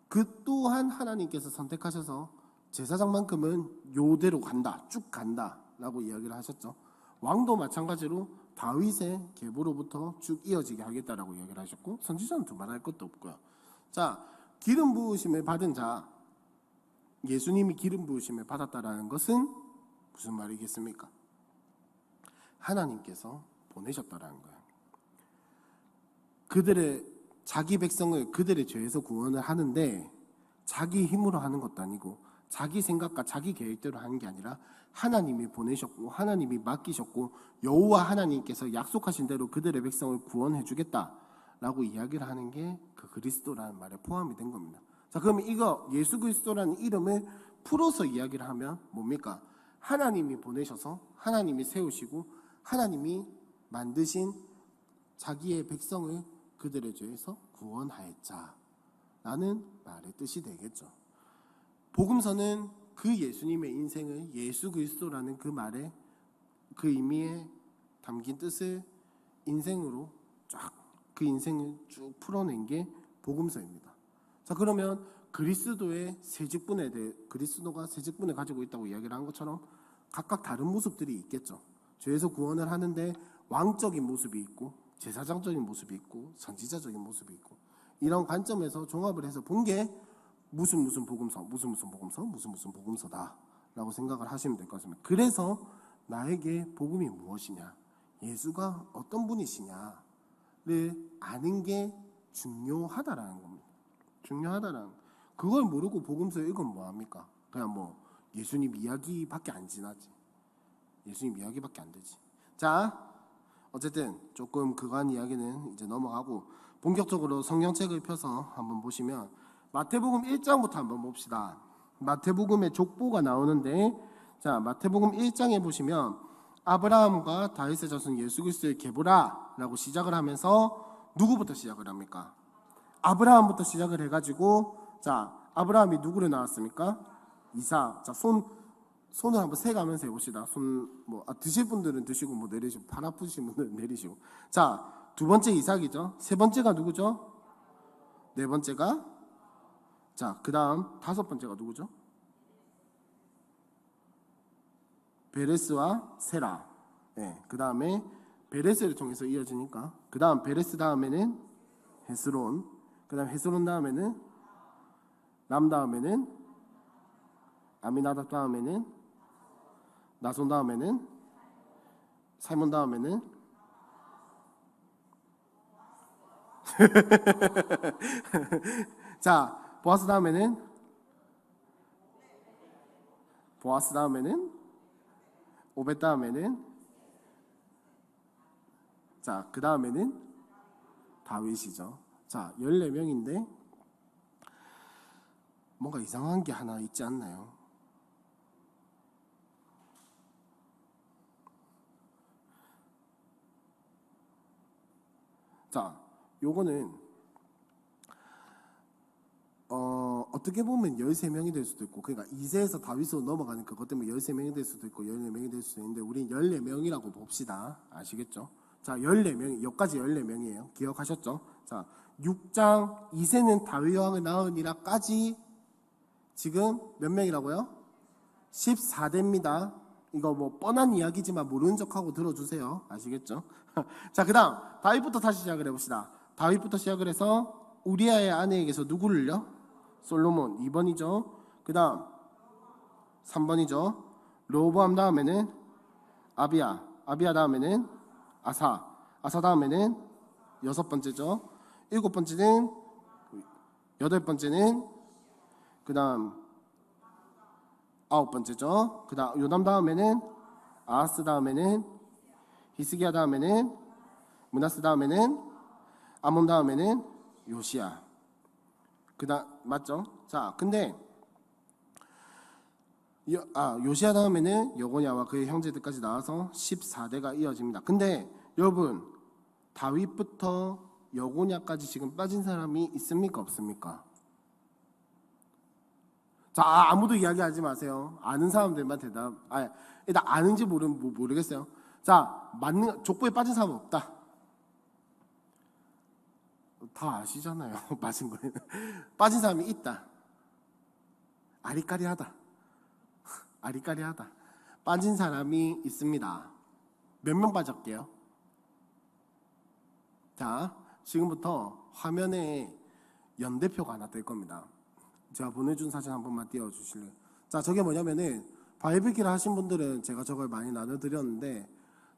그 또한 하나님께서 선택하셔서 제사장만큼은 요대로 간다, 쭉 간다라고 이야기를 하셨죠. 왕도 마찬가지로 다윗의 계보로부터 쭉 이어지게 하겠다라고 이야기를 하셨고 선지자는 두말할 것도 없고요. 자, 기름 부으심을 받은 자, 예수님이 기름 부으심을 받았다라는 것은 무슨 말이겠습니까? 하나님께서 보내셨다라는 거예요. 그들의 자기 백성을 그들의 죄에서 구원을 하는데 자기 힘으로 하는 것도 아니고 자기 생각과 자기 계획대로 하는 게 아니라 하나님이 보내셨고 하나님이 맡기셨고 여호와 하나님께서 약속하신 대로 그들의 백성을 구원해 주겠다라고 이야기를 하는 게 그 그리스도라는 말에 포함이 된 겁니다. 자, 그러면 이거 예수 그리스도라는 이름을 풀어서 이야기를 하면 뭡니까? 하나님이 보내셔서 하나님이 세우시고 하나님이 만드신 자기의 백성을 그들의 죄에서 구원하였자라는 말의 뜻이 되겠죠. 복음서는 그 예수님의 인생을 예수 그리스도라는 그 말에 그 의미에 담긴 뜻을 인생으로 쫙 그 인생을 쭉 풀어낸 게 복음서입니다. 자, 그러면 그리스도의 세 직분에 대해 그리스도가 세 직분을 가지고 있다고 이야기를 한 것처럼 각각 다른 모습들이 있겠죠. 죄에서 구원을 하는데 왕적인 모습이 있고 제사장적인 모습이 있고 선지자적인 모습이 있고 이런 관점에서 종합을 해서 본 게 무슨 복음서, 무슨 복음서다라고 생각을 하시면 될 것 같습니다. 그래서 나에게 복음이 무엇이냐, 예수가 어떤 분이시냐를 아는 게 중요하다라는 겁니다. 중요하다라는 그걸 모르고 복음서 읽으면 뭐합니까? 그냥 뭐 예수님 이야기밖에 안 지나지. 예수님 이야기밖에 안 되지. 자, 어쨌든 조금 그간 이야기는 이제 넘어가고 본격적으로 성경책을 펴서 한번 보시면 마태복음 1장부터 한번 봅시다. 마태복음의 족보가 나오는데 자, 마태복음 1장에 보시면 아브라함과 다윗의 자손 예수 그리스도의 계보라라고 시작을 하면서 누구부터 시작을 합니까? 아브라함부터 시작을 해가지고 자, 아브라함이 누구를 낳았습니까? 이삭. 자, 손을 한번 세가면서 해봅시다. 드실 분들은 드시고 뭐 내리시고 팔 아프신 분들은 내리시고. 자, 두 번째 이삭이죠. 세 번째가 누구죠? 네 번째가 자, 그 다음 다섯 번째가 누구죠? 베레스와 세라. 네, 그 다음에 베레스를 통해서 이어지니까 그 다음 베레스 다음에는 헤스론, 그 다음 헤스론 다음에는 람 다음에는 아미나답 다음에는 나손 다음에는 살몬 다음에는 자, 보아스 다음에는 오벳 다음에는 자, 그 다음에는 다윗이죠. 자, 14명인데 뭔가 이상한 게 하나 있지 않나요? 자, 요거는 어떻게 보면 13명이 될 수도 있고, 그러니까 이세에서 다윗으로 넘어가는 그것 때문에 13명이 될 수도 있고 14명이 될 수도 있는데 우린 14명이라고 봅시다. 아시겠죠? 자, 14명, 여기까지 14명이에요. 기억하셨죠? 자, 6장 이세는 다윗 왕을 낳으니라까지 지금 몇 명이라고요? 14대입니다. 이거 뭐 뻔한 이야기지만 모르는 척하고 들어주세요. 아시겠죠? 자, 그 다음 다윗부터 다시 시작을 해봅시다. 다윗부터 시작을 해서 우리아의 아내에게서 누구를요? 솔로몬 2번이죠. 그 다음 3번이죠. 르호보암 다음에는 아비야 다음에는 아사 다음에는 6번째죠. 7번째는 8번째는 그 다음 9번째죠. 그 다음 요담 다음에는 아하스 다음에는 히스기야 다음에는 므낫세 다음에는 아몬 다음에는 요시야. 그 다음 맞죠? 자, 근데 요시야 다음에는 여고냐와 그의 형제들까지 나와서 14대가 이어집니다. 근데 여러분, 다윗부터 여고냐까지 지금 빠진 사람이 있습니까? 없습니까? 자, 아무도 이야기하지 마세요. 아는 사람들만 일단 아는지 모르겠어요. 자, 족보에 빠진 사람은 없다. 다 아시잖아요. 빠진 거는. 빠진 사람이 있다. 아리까리하다. 빠진 사람이 있습니다. 몇 명 빠졌게요? 자, 지금부터 화면에 연대표가 하나 뜰 겁니다. 제가 보내준 사진 한 번만 띄워주실래요? 자, 저게 뭐냐면은 바이블기를 하신 분들은 제가 저걸 많이 나눠드렸는데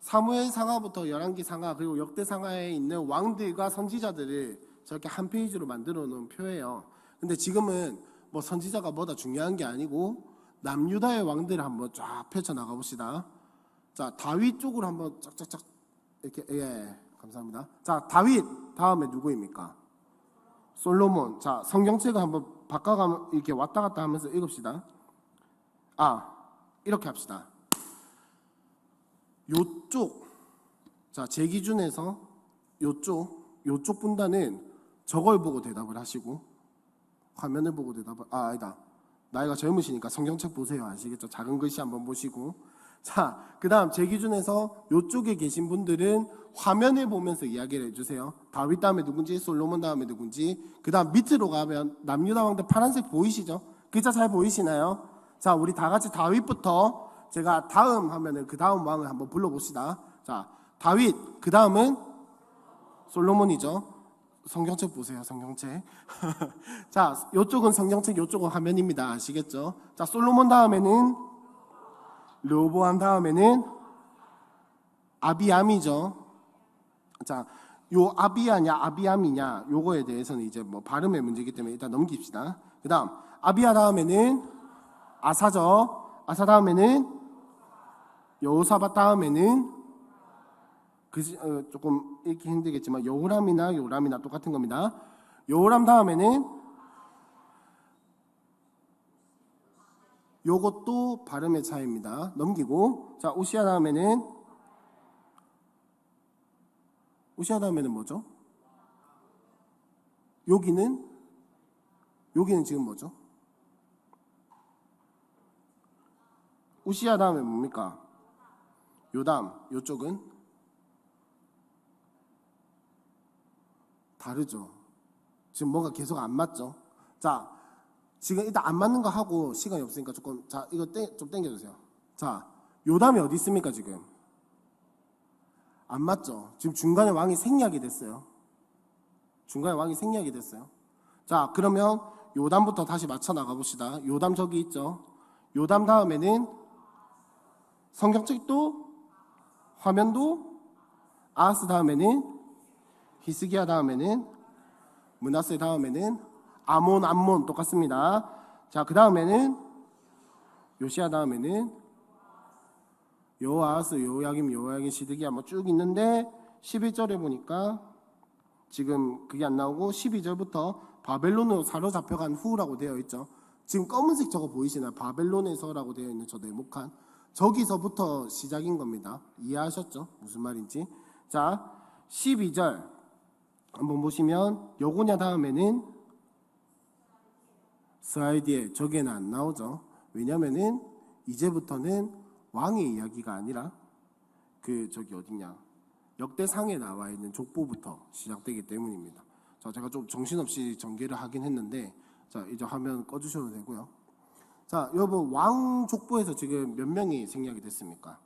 사무엘 상하부터 열왕기 상하 그리고 역대 상하에 있는 왕들과 선지자들을 저렇게 한 페이지로 만들어 놓은 표예요. 근데 지금은 뭐 선지자가 뭐다 중요한 게 아니고 남유다의 왕들을 한번 쫙 펼쳐 나가 봅시다. 자, 다윗 쪽으로 한번 쫙쫙쫙 이렇게 감사합니다. 자, 다윗 다음에 누구입니까? 솔로몬. 자, 성경책을 한번 바꿔가면 이렇게 왔다 갔다 하면서 읽읍시다. 이렇게 합시다. 요쪽, 자, 제 기준에서 요쪽 분단은 저걸 보고 대답을 하시고 화면을 보고 아니다. 나이가 젊으시니까 성경책 보세요. 아시겠죠? 작은 글씨 한번 보시고. 자, 그 다음 제 기준에서 요쪽에 계신 분들은 화면을 보면서 이야기를 해주세요. 다윗 다음에 누군지, 솔로몬 다음에 누군지. 그 다음 밑으로 가면 남유다 왕들 파란색 보이시죠? 글자 잘 보이시나요? 자, 우리 다 같이 다윗부터 제가 다음 하면은 그 다음 왕을 한번 불러봅시다. 자, 다윗, 그 다음은 솔로몬이죠. 성경책 보세요. 성경책. 자, 요쪽은 성경책, 요쪽은 화면입니다. 아시겠죠? 자, 솔로몬 다음에는 르호보암 다음에는 아비암이죠. 자, 요 아비야냐 아비암이냐 요거에 대해서는 이제 뭐 발음의 문제이기 때문에 일단 넘깁시다. 그 다음 아비야 다음에는 아사죠. 아사 다음에는 여호사밧 다음에는 조금 읽기 힘들겠지만 여호람이나 요람이나 똑같은 겁니다. 여호람 다음에는 요것도 발음의 차이입니다. 넘기고 자, 우시야 다음에는 뭐죠? 여기는 지금 뭐죠? 우시야 다음에 뭡니까? 요담. 요쪽은 다르죠. 지금 뭔가 계속 안 맞죠? 자, 지금 일단 안 맞는 거 하고 시간이 없으니까 조금 자, 이거 좀 땡겨주세요. 자, 요담이 어디 있습니까 지금? 안 맞죠? 지금 중간에 왕이 생략이 됐어요. 자, 그러면 요담부터 다시 맞춰 나가 봅시다. 요담 저기 있죠? 요담 다음에는 성경책도 화면도 아하스 다음에는 히스기야 다음에는 므낫세 다음에는 아몬 똑같습니다. 자, 그 다음에는 요시야 다음에는 여호아하스, 여호야김, 시드기야 뭐 쭉 있는데 11절에 보니까 지금 그게 안 나오고 12절부터 바벨론으로 사로잡혀간 후라고 되어 있죠. 지금 검은색 저거 보이시나요? 바벨론에서라고 되어 있는 저 네모칸 저기서부터 시작인 겁니다. 이해하셨죠? 무슨 말인지. 자, 12절 한번 보시면 여고냐 다음에는 스라이드에 저게는 안 나오죠. 왜냐면은 이제부터는 왕의 이야기가 아니라 저기 어디냐 역대상에 나와 있는 족보부터 시작되기 때문입니다. 자, 제가 좀 정신없이 전개를 하긴 했는데 자, 이제 화면 꺼주셔도 되고요. 자, 여러분 왕 족보에서 지금 몇 명이 생략이 됐습니까?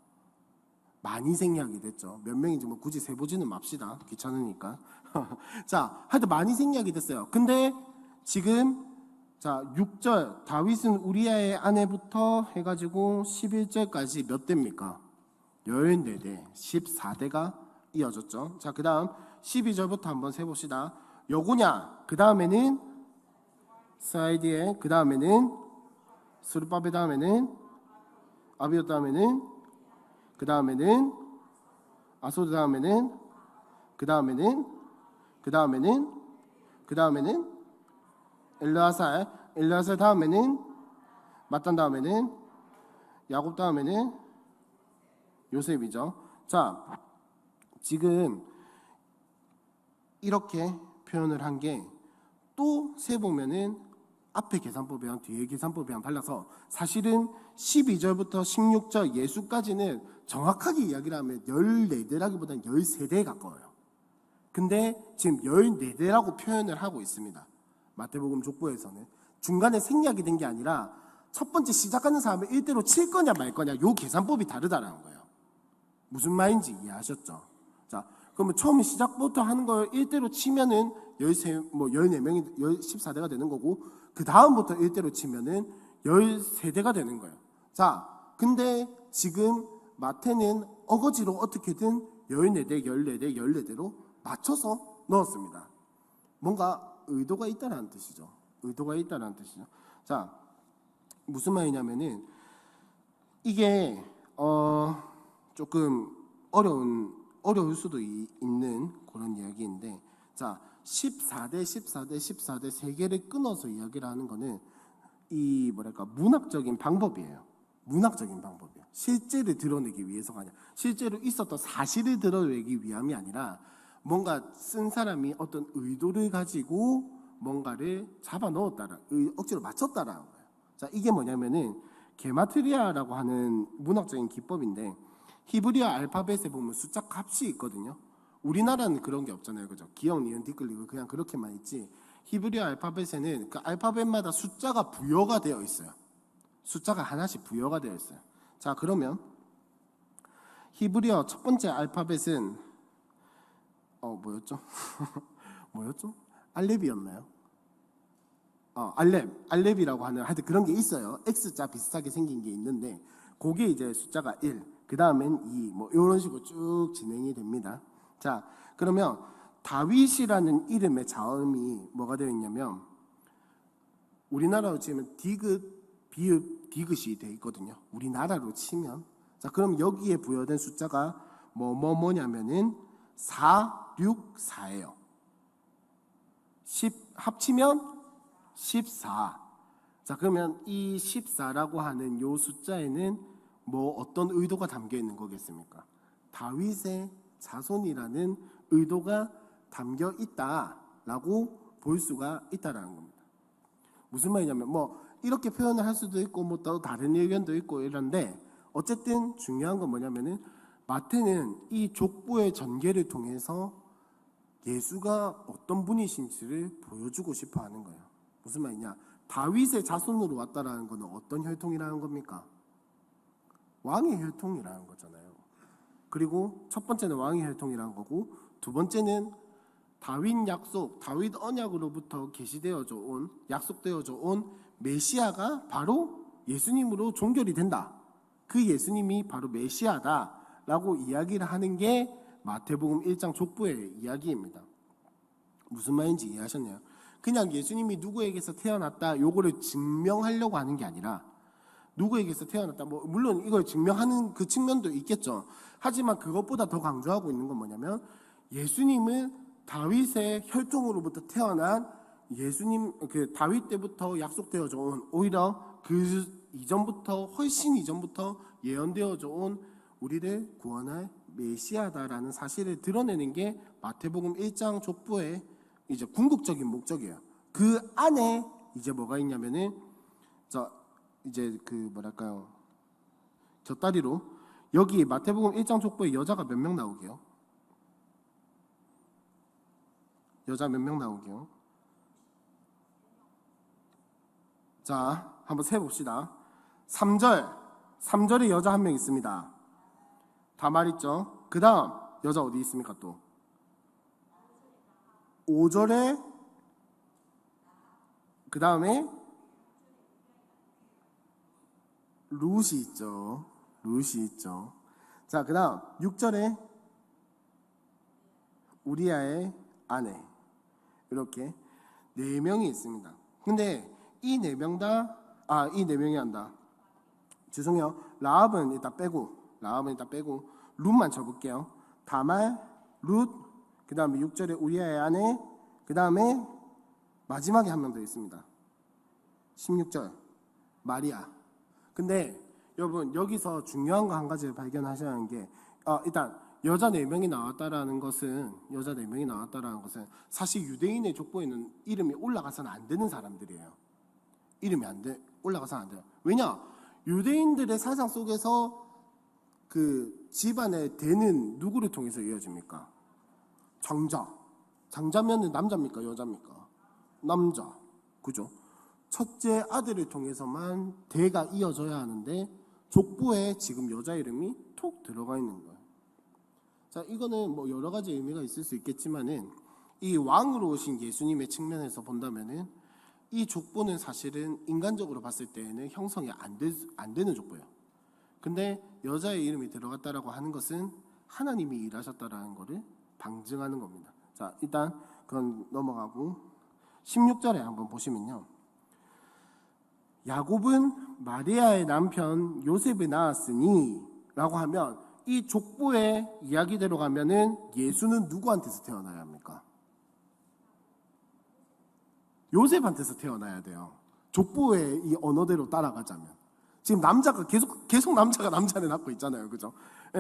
많이 생략이 됐죠. 몇 명인지 뭐 굳이 세보지는 맙시다. 귀찮으니까. 자, 하여튼 많이 생략이 됐어요. 근데 지금 자, 6절 다윗은 우리아의 아내부터 해가지고 11절까지 몇 대입니까? 14대, 14대가 이어졌죠. 자, 그 다음 12절부터 한번 세봅시다. 여고냐, 그 다음에는 사이디에, 그 다음에는 스룹바벨, 다음에는 아비옷, 다음에는 그 다음에는 아소드, 다음에는 그 다음에는 그 다음에는 그 다음에는 엘르아살 다음에는 마탄, 다음에는 야곱, 다음에는 요셉이죠. 자, 지금 이렇게 표현을 한 게 또 세보면은 앞에 계산법이랑 뒤에 계산법이랑 달라서 사실은 12절부터 16절 예수까지는 정확하게 이야기를 하면 14대라기보다는 13대에 가까워요. 근데 지금 14대라고 표현을 하고 있습니다. 마태복음 족보에서는 중간에 생략이 된 게 아니라 첫 번째 시작하는 사람을 1대로 칠 거냐 말 거냐 요 계산법이 다르다는 거예요. 무슨 말인지 이해하셨죠? 자, 그러면 처음 시작부터 하는 걸 1대로 치면은 14명이 14대가 되는 거고 그 다음부터 1대로 치면은 13대가 되는 거예요. 자, 근데 지금 마태는 어거지로 어떻게든 14대, 14대, 14대로 맞춰서 넣었습니다. 뭔가 의도가 있다는 뜻이죠. 의도가 있다는 뜻이죠. 자, 무슨 말이냐면은 이게 조금 어려울 수도 있는 그런 이야기인데, 자, 14대, 14대, 14대 세 개를 끊어서 이야기를 하는 거는 이 문학적인 방법이에요. 문학적인 방법이에요. 실제를 드러내기 위해서가 아니라, 실제로 있었던 사실을 드러내기 위함이 아니라 뭔가 쓴 사람이 어떤 의도를 가지고 뭔가를 잡아 넣었다라, 억지로 맞췄다라는 거예요. 자, 이게 뭐냐면은 게마트리아라고 하는 문학적인 기법인데, 히브리어 알파벳에 보면 숫자 값이 있거든요. 우리나라는 그런 게 없잖아요, 그죠? 기역, 니은, 디귿 그냥 그렇게만 있지. 히브리어 알파벳에는 그 알파벳마다 숫자가 부여가 되어 있어요. 숫자가 하나씩 부여가 되어 있어요. 자, 그러면 히브리어 첫 번째 알파벳은 뭐였죠? 뭐였죠? 알렙이었나요? 알렙이라고 하는 하여튼 그런 게 있어요. X자 비슷하게 생긴 게 있는데 그게 이제 숫자가 1, 그 다음엔 2, 뭐 이런 식으로 쭉 진행이 됩니다. 자, 그러면 다윗이라는 이름의 자음이 뭐가 되어 있냐면 우리나라로 치면 디귿, 비읍, 디귿이 되어 있거든요. 우리나라로 치면. 자, 그럼 여기에 부여된 숫자가 뭐냐면은 4, 6, 4예요. 10 합치면 14. 자, 그러면 이 14라고 하는 요 숫자에는 뭐 어떤 의도가 담겨 있는 거겠습니까? 다윗의 자손이라는 의도가 담겨 있다라고 볼 수가 있다라는 겁니다. 무슨 말이냐면 뭐 이렇게 표현을 할 수도 있고 뭐 또 다른 의견도 있고 이런데 어쨌든 중요한 건 뭐냐면은 마태는 이 족보의 전개를 통해서 예수가 어떤 분이신지를 보여주고 싶어 하는 거예요. 무슨 말이냐? 다윗의 자손으로 왔다라는 것은 어떤 혈통이라는 겁니까? 왕의 혈통이라는 거잖아요. 그리고 첫 번째는 왕의 혈통이라는 거고, 두 번째는 다윗 약속, 다윗 언약으로부터 계시되어져 온, 약속되어져 온 메시아가 바로 예수님으로 종결이 된다. 그 예수님이 바로 메시아다라고 이야기를 하는 게 마태복음 1장 족보의 이야기입니다. 무슨 말인지 이해하셨나요? 그냥 예수님이 누구에게서 태어났다 요거를 증명하려고 하는 게 아니라 누구에게서 태어났다 뭐 물론 이걸 증명하는 그 측면도 있겠죠. 하지만 그것보다 더 강조하고 있는 건 뭐냐면 예수님은 다윗의 혈통으로부터 태어난 예수님, 그 다윗 때부터 약속되어져 온, 오히려 그 이전부터 훨씬 이전부터 예언되어져 온 우리를 구원할 메시아다라는 사실을 드러내는 게 마태복음 1장 족보의 이제 궁극적인 목적이에요. 그 안에 이제 뭐가 있냐면은 이제 곁다리로 여기 마태복음 1장 족보에 여자가 몇 명 나오게요? 여자 몇 명 나오게요? 자, 한번 세봅시다. 3절에 여자 한 명 있습니다. 다말 있죠? 그 다음 여자 어디 있습니까 또? 5절에 그 다음에 룻이 있죠. 룻이 있죠. 자, 그 다음 6절에 우리아의 아내, 이렇게 4명이 있습니다. 근데 이 4명 다, 이 4명이 한다. 죄송해요. 라합은 일단 빼고 룻만 쳐볼게요. 다말, 룻, 그 다음에 6절에 우리아의 아내, 그 다음에 마지막에 한 명 더 있습니다. 16절 마리아. 근데 여러분 여기서 중요한 거 한 가지 발견하셔야 하는 게 일단 여자 4명이 나왔다라는 것은 사실 유대인의 족보에는 이름이 올라가서는 안 되는 사람들이에요. 이름이 올라가서는 안 돼요. 왜냐? 유대인들의 사상 속에서 그 집안의 대는 누구를 통해서 이어집니까? 장자면은 남자입니까? 여자입니까? 남자. 그죠? 첫째 아들을 통해서만 대가 이어져야 하는데 족보에 지금 여자 이름이 톡 들어가 있는 거예요. 자, 이거는 뭐 여러 가지 의미가 있을 수 있겠지만은 이 왕으로 오신 예수님의 측면에서 본다면은 이 족보는 사실은 인간적으로 봤을 때에는 형성이 안 되는 족보예요. 근데 여자의 이름이 들어갔다라고 하는 것은 하나님이 일하셨다라는 것을 방증하는 겁니다. 자, 일단 그건 넘어가고 16절에 한번 보시면요. 야곱은 마리아의 남편 요셉을 낳았으니 라고 하면 이 족보의 이야기대로 가면은 예수는 누구한테서 태어나야 합니까? 요셉한테서 태어나야 돼요. 족보의 이 언어대로 따라가자면. 지금 남자가 계속 남자를 낳고 있잖아요. 그죠?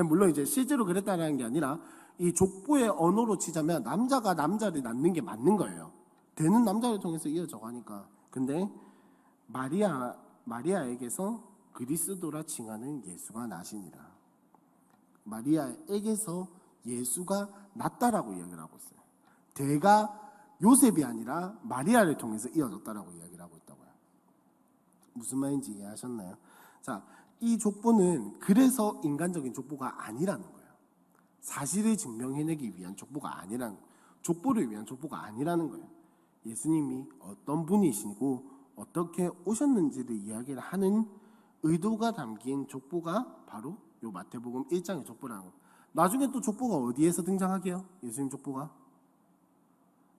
물론 이제 실제로 그랬다는 게 아니라 이 족보의 언어로 치자면 남자가 남자를 낳는 게 맞는 거예요. 되는 남자를 통해서 이어져 가니까. 근데 마리아에게서 그리스도라 칭하는 예수가 나시니라. 마리아에게서 예수가 났다라고 이야기를 하고 있어요. 대가 요셉이 아니라 마리아를 통해서 이어졌다라고 이야기를 하고 있다고요. 무슨 말인지 이해하셨나요? 자, 이 족보는 그래서 인간적인 족보가 아니라는 거예요. 사실을 증명해내기 위한 족보가 아니라는 거예요. 족보를 위한 족보가 아니라는 거예요. 예수님이 어떤 분이시고 어떻게 오셨는지를 이야기를 하는 의도가 담긴 족보가 바로 요 마태복음 1장의 족보라는 거예요. 나중에 또 족보가 어디에서 등장하게요? 예수님 족보가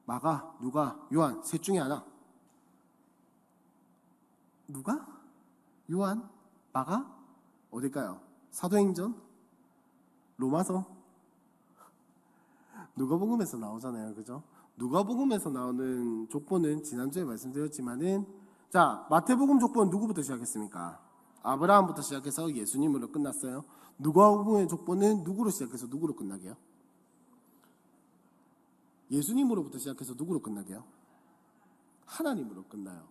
마가, 누가, 요한 셋 중에 하나. 누가? 요한? 마가? 어딜까요? 사도행전? 로마서? 누가복음에서 나오잖아요. 그죠? 누가복음에서 나오는 족보는 지난주에 말씀드렸지만은 자, 마태복음 족보는 누구부터 시작했습니까? 아브라함부터 시작해서 예수님으로 끝났어요. 누가복음의 족보는 누구로 시작해서 누구로 끝나게요? 예수님으로부터 시작해서 누구로 끝나게요? 하나님으로 끝나요.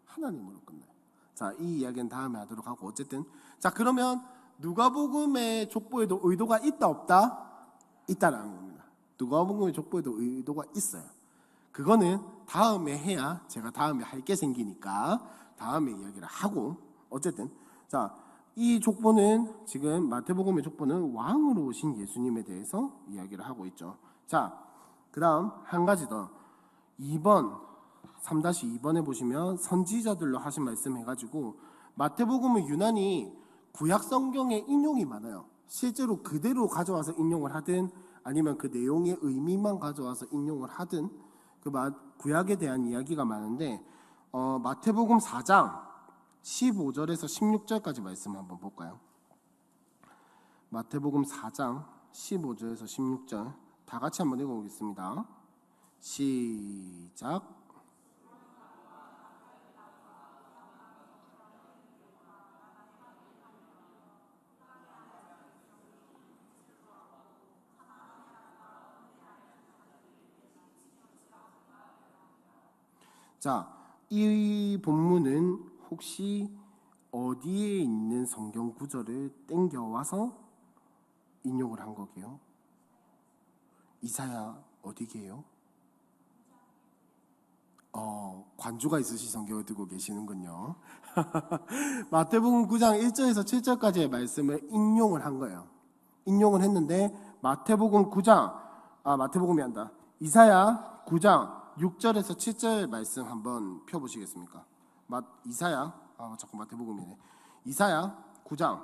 하나님으로 끝나요. 자, 이 이야기는 다음에 하도록 하고 어쨌든 자, 그러면 누가복음의 족보에도 의도가 있다 없다? 있다라는 겁니다. 누가복음의 족보에도 의도가 있어요. 그거는 다음에 해야 제가 다음에 할 게 생기니까 다음에 이야기를 하고 어쨌든 자, 이 족보는 지금 마태복음의 족보는 왕으로 오신 예수님에 대해서 이야기를 하고 있죠. 자, 그 다음 한 가지 더 2번 3-2번에 보시면 선지자들로 하신 말씀 해가지고 마태복음은 유난히 구약 성경의 인용이 많아요. 실제로 그대로 가져와서 인용을 하든 아니면 그 내용의 의미만 가져와서 인용을 하든 그 구약에 대한 이야기가 많은데 마태복음 4장 15절에서 16절까지 말씀 한번 볼까요? 마태복음 4장 15절에서 16절 다 같이 한번 읽어보겠습니다. 시작. 자, 이 본문은 혹시 어디에 있는 성경 구절을 땡겨와서 인용을 한 거게요? 이사야 어디게요? 관주가 있으신 성경을 들고 계시는군요. 마태복음 9장 1절에서 7절까지의 말씀을 인용을 한 거예요. 인용을 했는데 마태복음이 한다. 이사야 9장 6절에서 7절 말씀 한번 펴보시겠습니까? 이사야 자꾸 마태복음이네. 이사야 9장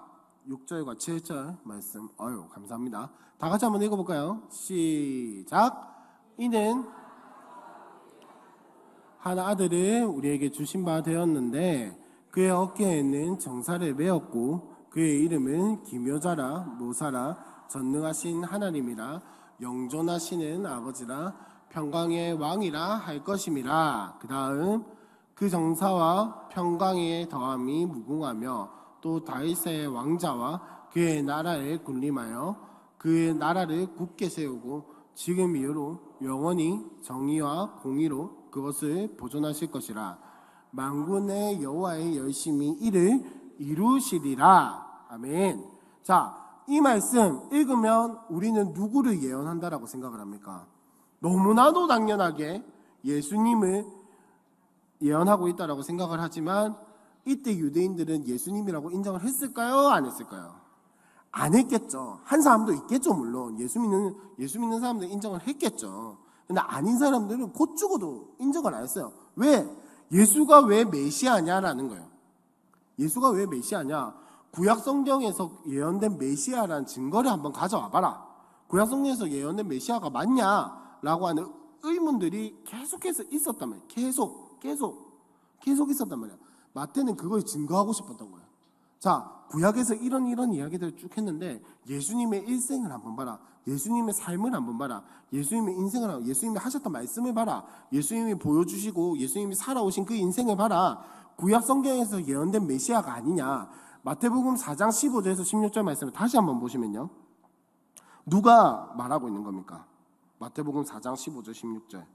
6절과 7절 말씀. 감사합니다. 다 같이 한번 읽어볼까요? 시작. 이는 한 아들을 우리에게 주신 바 되었는데 그의 어깨에는 정사를 메었고 그의 이름은 기묘자라 모사라 전능하신 하나님이라 영존하시는 아버지라 평강의 왕이라 할 것임이라. 그 다음 그 정사와 평강의 더함이 무궁하며 또 다윗의 왕자와 그의 나라에 군림하여 그의 나라를 굳게 세우고 지금 이후로 영원히 정의와 공의로 그것을 보존하실 것이라. 만군의 여호와의 열심히 이를 이루시리라. 아멘. 자, 이 말씀 읽으면 우리는 누구를 예언한다라고 생각을 합니까? 너무나도 당연하게 예수님을 예언하고 있다라고 생각을 하지만 이때 유대인들은 예수님이라고 인정을 했을까요? 안 했을까요? 안 했겠죠. 한 사람도 있겠죠. 물론 예수 믿는 사람들 인정을 했겠죠. 근데 아닌 사람들은 곧 죽어도 인정을 안 했어요. 왜? 예수가 왜 메시아냐라는 거예요. 예수가 왜 메시아냐? 구약 성경에서 예언된 메시아라는 증거를 한번 가져와 봐라. 구약 성경에서 예언된 메시아가 맞냐라고 하는 의문들이 계속해서 있었단 말이에요. 계속 있었단 말이에요. 마태는 그걸 증거하고 싶었던 거예요. 자, 구약에서 이런 이야기들을 쭉 했는데 예수님의 일생을 한번 봐라. 예수님의 삶을 한번 봐라. 예수님의 인생을 하고 예수님이 하셨던 말씀을 봐라. 예수님이 보여주시고 예수님이 살아오신 그 인생을 봐라. 구약 성경에서 예언된 메시아가 아니냐. 마태복음 4장 15절에서 16절 말씀을 다시 한번 보시면요. 누가 말하고 있는 겁니까? 마태복음 4장 15절 16절.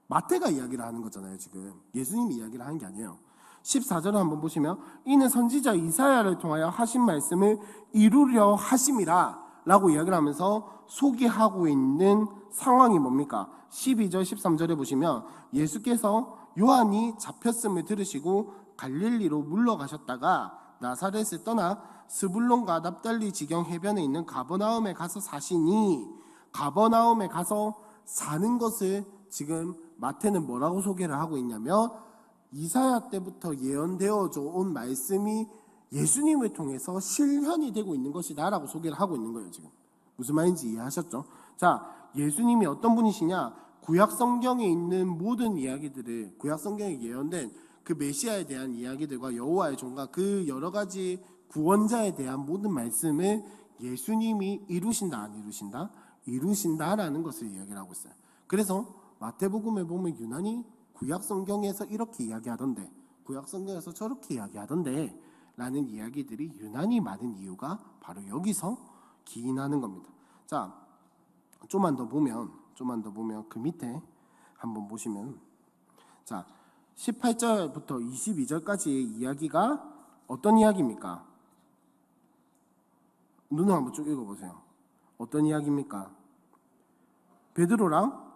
마태가 이야기를 하는 거잖아요. 지금 예수님이 이야기를 하는 게 아니에요. 14절을 한번 보시면 이는 선지자 이사야를 통하여 하신 말씀을 이루려 하심이라 라고 이야기를 하면서 소개하고 있는 상황이 뭡니까? 12절 13절에 보시면 예수께서 요한이 잡혔음을 들으시고 갈릴리로 물러가셨다가 나사렛을 떠나 스불론과 납달리 지경 해변에 있는 가버나움에 가서 사시니, 가버나움에 가서 사는 것을 지금 마태는 뭐라고 소개를 하고 있냐면 이사야 때부터 예언되어져 온 말씀이 예수님을 통해서 실현이 되고 있는 것이다라고 소개를 하고 있는 거예요. 지금 무슨 말인지 이해하셨죠? 자, 예수님이 어떤 분이시냐? 구약 성경에 있는 모든 이야기들을, 구약 성경에 예언된 그 메시아에 대한 이야기들과 여호와의 종과 그 여러 가지 구원자에 대한 모든 말씀을 예수님이 이루신다 안 이루신다? 이루신다라는 것을 이야기를 하고 있어요. 그래서 마태복음에 보면 유난히 구약 성경에서 이렇게 이야기하던데, 구약 성경에서 저렇게 이야기하던데 라는 이야기들이 유난히 많은 이유가 바로 여기서 기인하는 겁니다. 자, 좀만 더 보면 그 밑에 한번 보시면, 자, 18절부터 22절까지의 이야기가 어떤 이야기입니까? 눈을 한번 쭉 읽어보세요. 어떤 이야기입니까? 베드로랑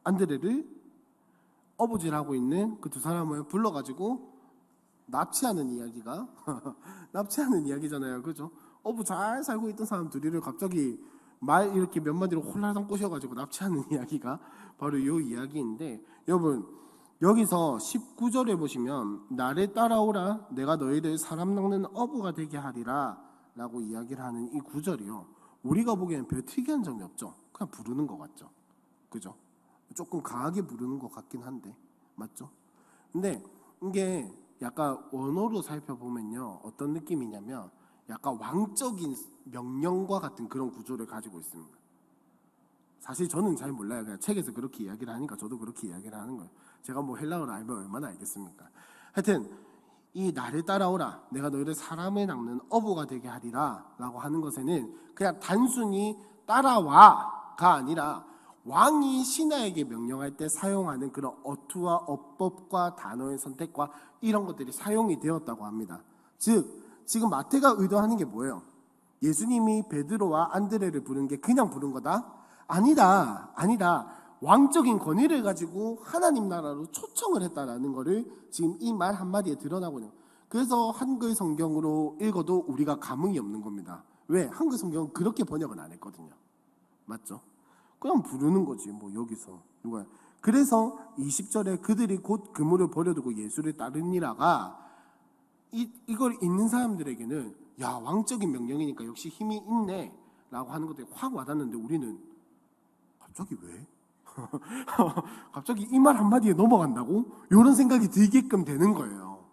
안드레를 어부질하고 있는 그 두 사람을 불러가지고 납치하는 이야기가 납치하는 이야기잖아요. 그죠? 어부 잘 살고 있던 사람 둘이를 갑자기 말 이렇게 몇 마디로 홀라당 꼬셔가지고 납치하는 이야기가 바로 이 이야기인데, 여러분 여기서 19절에 보시면 나를 따라오라 내가 너희를 사람 낚는 어부가 되게 하리라 라고 이야기를 하는 이 구절이요, 우리가 보기에는 별 특이한 점이 없죠. 그냥 부르는 것 같죠. 그죠? 조금 강하게 부르는 것 같긴 한데 맞죠? 근데 이게 약간 원어로 살펴보면요 어떤 느낌이냐면 약간 왕적인 명령과 같은 그런 구조를 가지고 있습니다. 사실 저는 잘 몰라요. 그냥 책에서 그렇게 이야기를 하니까 저도 그렇게 이야기를 하는 거예요. 제가 뭐 헬라어를 알면 얼마나 알겠습니까? 하여튼 이 나를 따라오라 내가 너희를 사람을 낚는 어부가 되게 하리라 라고 하는 것에는 그냥 단순히 따라와가 아니라 왕이 신하에게 명령할 때 사용하는 그런 어투와 어법과 단어의 선택과 이런 것들이 사용이 되었다고 합니다. 즉 지금 마태가 의도하는 게 뭐예요? 예수님이 베드로와 안드레를 부른 게 그냥 부른 거다? 아니다. 왕적인 권위를 가지고 하나님 나라로 초청을 했다라는 거를 지금 이 말 한마디에 드러나고 있는 거예요. 그래서 한글 성경으로 읽어도 우리가 감흥이 없는 겁니다. 왜? 한글 성경은 그렇게 번역은 안 했거든요. 맞죠? 그냥 부르는 거지 뭐 여기서 누가. 그래서 20절에 그들이 곧 그물을 버려두고 예수를 따르니라가 이걸 읽는 사람들에게는 야, 왕적인 명령이니까 역시 힘이 있네 라고 하는 것들이 확 와닿는데 우리는 갑자기 왜? 갑자기 이 말 한마디에 넘어간다고? 이런 생각이 들게끔 되는 거예요.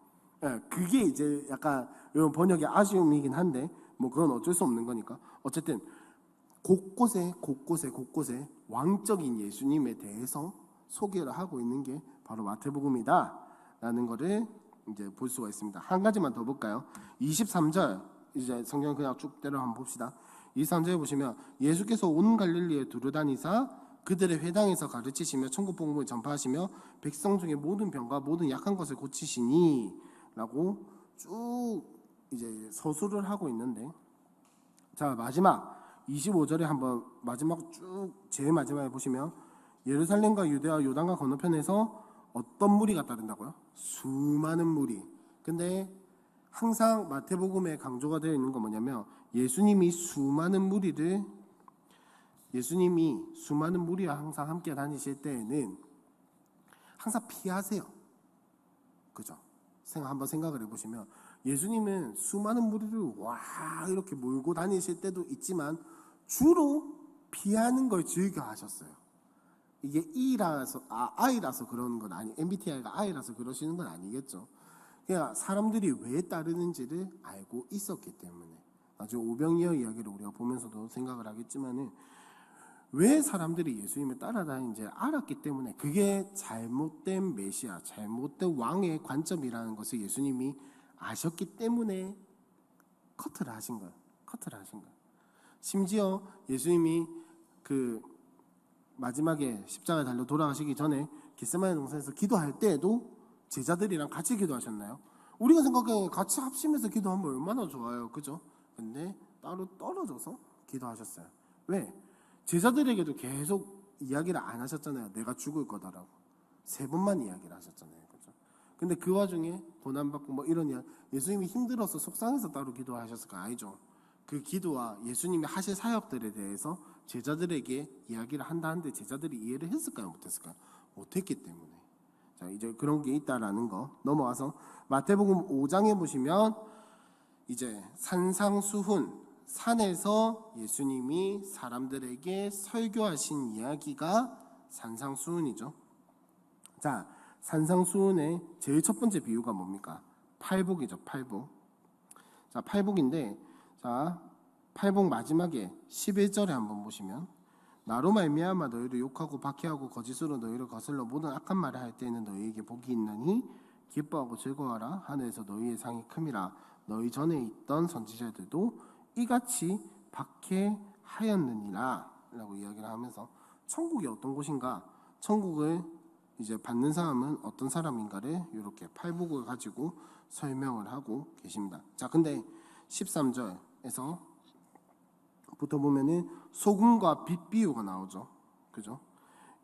예, 그게 이제 약간 이런 번역의 아쉬움이긴 한데 뭐 그건 어쩔 수 없는 거니까. 어쨌든 곳곳에 왕적인 예수님에 대해서 소개를 하고 있는 게 바로 마태복음이다 라는 거를 이제 볼 수가 있습니다. 한 가지만 더 볼까요? 23절 이제 성경 그냥 쭉 때려 한번 봅시다. 23절에 보시면 예수께서 온 갈릴리에 두루다니사 그들의 회당에서 가르치시며 천국 복음을 전파하시며 백성 중에 모든 병과 모든 약한 것을 고치시니 라고 쭉 이제 서술을 하고 있는데, 자 마지막 25절에 한번 마지막 쭉 제일 마지막에 보시면 예루살렘과 유대와 요단강 건너편에서 어떤 무리가 따른다고요? 수많은 무리. 근데 항상 마태복음에 강조가 되어 있는 건 뭐냐면 예수님이 수많은 무리와 항상 함께 다니실 때에는 항상 피하세요. 그죠? 한번 생각을 해보시면 예수님은 수많은 무리를 와 이렇게 몰고 다니실 때도 있지만 주로 피하는 걸 즐겨 하셨어요. 이게 아이라서 그러는 건 MBTI가 I라서 그러시는 건 아니겠죠. 그러니까 사람들이 왜 따르는지를 알고 있었기 때문에. 나중에 오병이어 이야기를 우리가 보면서도 생각을 하겠지만은 왜 사람들이 예수님을 따라다니는지 알았기 때문에, 그게 잘못된 메시아, 잘못된 왕의 관점이라는 것을 예수님이 아셨기 때문에 커트를 하신 거예요. 심지어 예수님이 그 마지막에 십자가에 달려 돌아가시기 전에 겟세마네 동산에서 기도할 때에도 제자들이랑 같이 기도하셨나요? 우리가 생각해 같이 합심해서 기도하면 얼마나 좋아요, 그죠? 근데 따로 떨어져서 기도하셨어요. 왜? 제자들에게도 계속 이야기를 안 하셨잖아요. 내가 죽을 거다라고 3번만 이야기를 하셨잖아요, 그죠? 근데 그 와중에 고난받고 뭐 이런 이야기, 예수님이 힘들어서 속상해서 따로 기도하셨을까? 아니죠. 그 기도와 예수님이 하실 사역들에 대해서 제자들에게 이야기를 한다는데 제자들이 이해를 했을까요? 못했을까요? 못했기 때문에. 자, 이제 그런 게 있다라는 거 넘어와서 마태복음 5장에 보시면 이제 산상수훈, 산에서 예수님이 사람들에게 설교하신 이야기가 산상수훈이죠. 자, 산상수훈의 제일 첫 번째 비유가 뭡니까? 팔복이죠. 팔복. 자, 팔복인데, 자, 팔복 마지막에 11절에 한번 보시면 나로 말미암아 너희를 욕하고 박해하고 거짓으로 너희를 거슬러 모든 악한 말을 할 때에는 너희에게 복이 있나니 기뻐하고 즐거워하라. 하늘에서 너희의 상이 큼이라. 너희 전에 있던 선지자들도 이같이 박해하였느니라 라고 이야기를 하면서 천국이 어떤 곳인가, 천국을 이제 받는 사람은 어떤 사람인가를 이렇게 팔복을 가지고 설명을 하고 계십니다. 자, 근데 13절에서 부터 보면은 소금과 빛 비유가 나오죠. 그죠?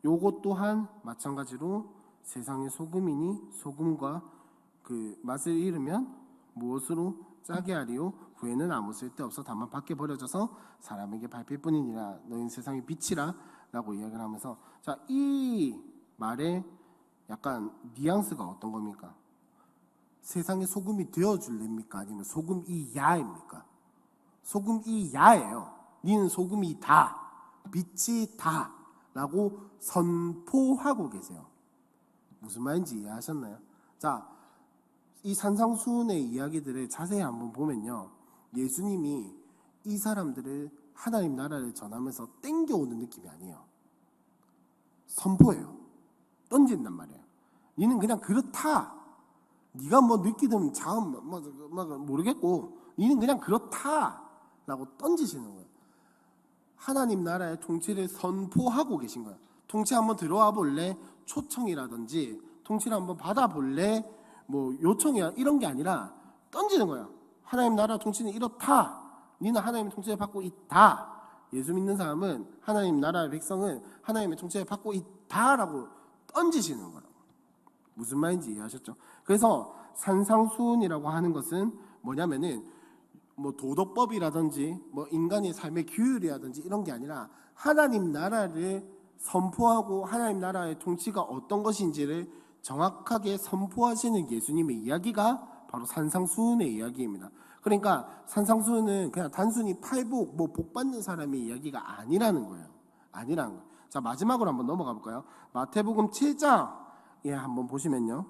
요것 또한 마찬가지로 세상의 소금이니 소금과 그 맛을 잃으면 무엇으로 짜게 하리요? 후에는 아무 쓸데없어 다만 밖에 버려져서 사람에게 밟힐 뿐이니라. 너희는 세상의 빛이라 라고 이야기를 하면서, 자, 이 말에 약간 뉘앙스가 어떤 겁니까? 세상의 소금이 되어줄랍니까? 아니면 소금이야입니까? 소금이야예요. 니는 소금이다, 빛이다 라고 선포하고 계세요. 무슨 말인지 이해하셨나요? 자, 이 산상수훈의 이야기들을 자세히 한번 보면요, 예수님이 이 사람들을 하나님 나라를 전하면서 땡겨오는 느낌이 아니에요. 선포해요. 던진단 말이에요. 니는 그냥 그렇다. 네가 뭐 느끼든 자음 모르겠고 니는 그냥 그렇다 라고 던지시는 거예요. 하나님 나라의 통치를 선포하고 계신 거예요. 통치 한번 들어와 볼래? 초청이라든지 통치를 한번 받아볼래? 뭐 요청이야 이런 게 아니라 던지는 거예요. 하나님 나라 통치는 이렇다. 니는 하나님의 통치를 받고 있다. 예수 믿는 사람은 하나님 나라의 백성은 하나님의 통치를 받고 있다라고 던지시는 거라고. 무슨 말인지 이해하셨죠? 그래서 산상수훈이라고 하는 것은 뭐냐면은 뭐 도덕법이라든지 뭐 인간의 삶의 규율이라든지 이런 게 아니라 하나님 나라를 선포하고 하나님 나라의 통치가 어떤 것인지를 정확하게 선포하시는 예수님의 이야기가 바로 산상수훈의 이야기입니다. 그러니까 산상수훈은 그냥 단순히 팔복, 복 받는 사람의 이야기가 아니라는 거예요. 아니라는 거예요. 자, 마지막으로 한번 넘어가 볼까요? 마태복음 7장 한번 보시면요.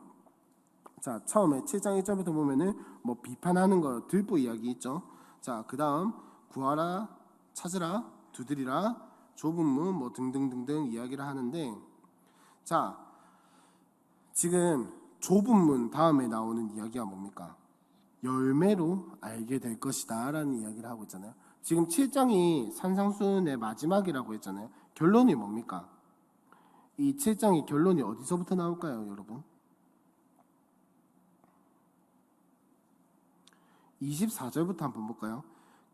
자, 처음에 7장 1절부터 보면은 비판하는 거 들보 이야기 있죠. 자, 그 다음 구하라, 찾으라, 두드리라, 좁은 문 등등등등 이야기를 하는데, 자, 지금 좁은 문 다음에 나오는 이야기가 뭡니까? 열매로 알게 될 것이다 라는 이야기를 하고 있잖아요. 지금 7장이 산상수훈의 마지막이라고 했잖아요. 결론이 뭡니까? 이 7장의 결론이 어디서부터 나올까요, 여러분? 24절부터 한번 볼까요?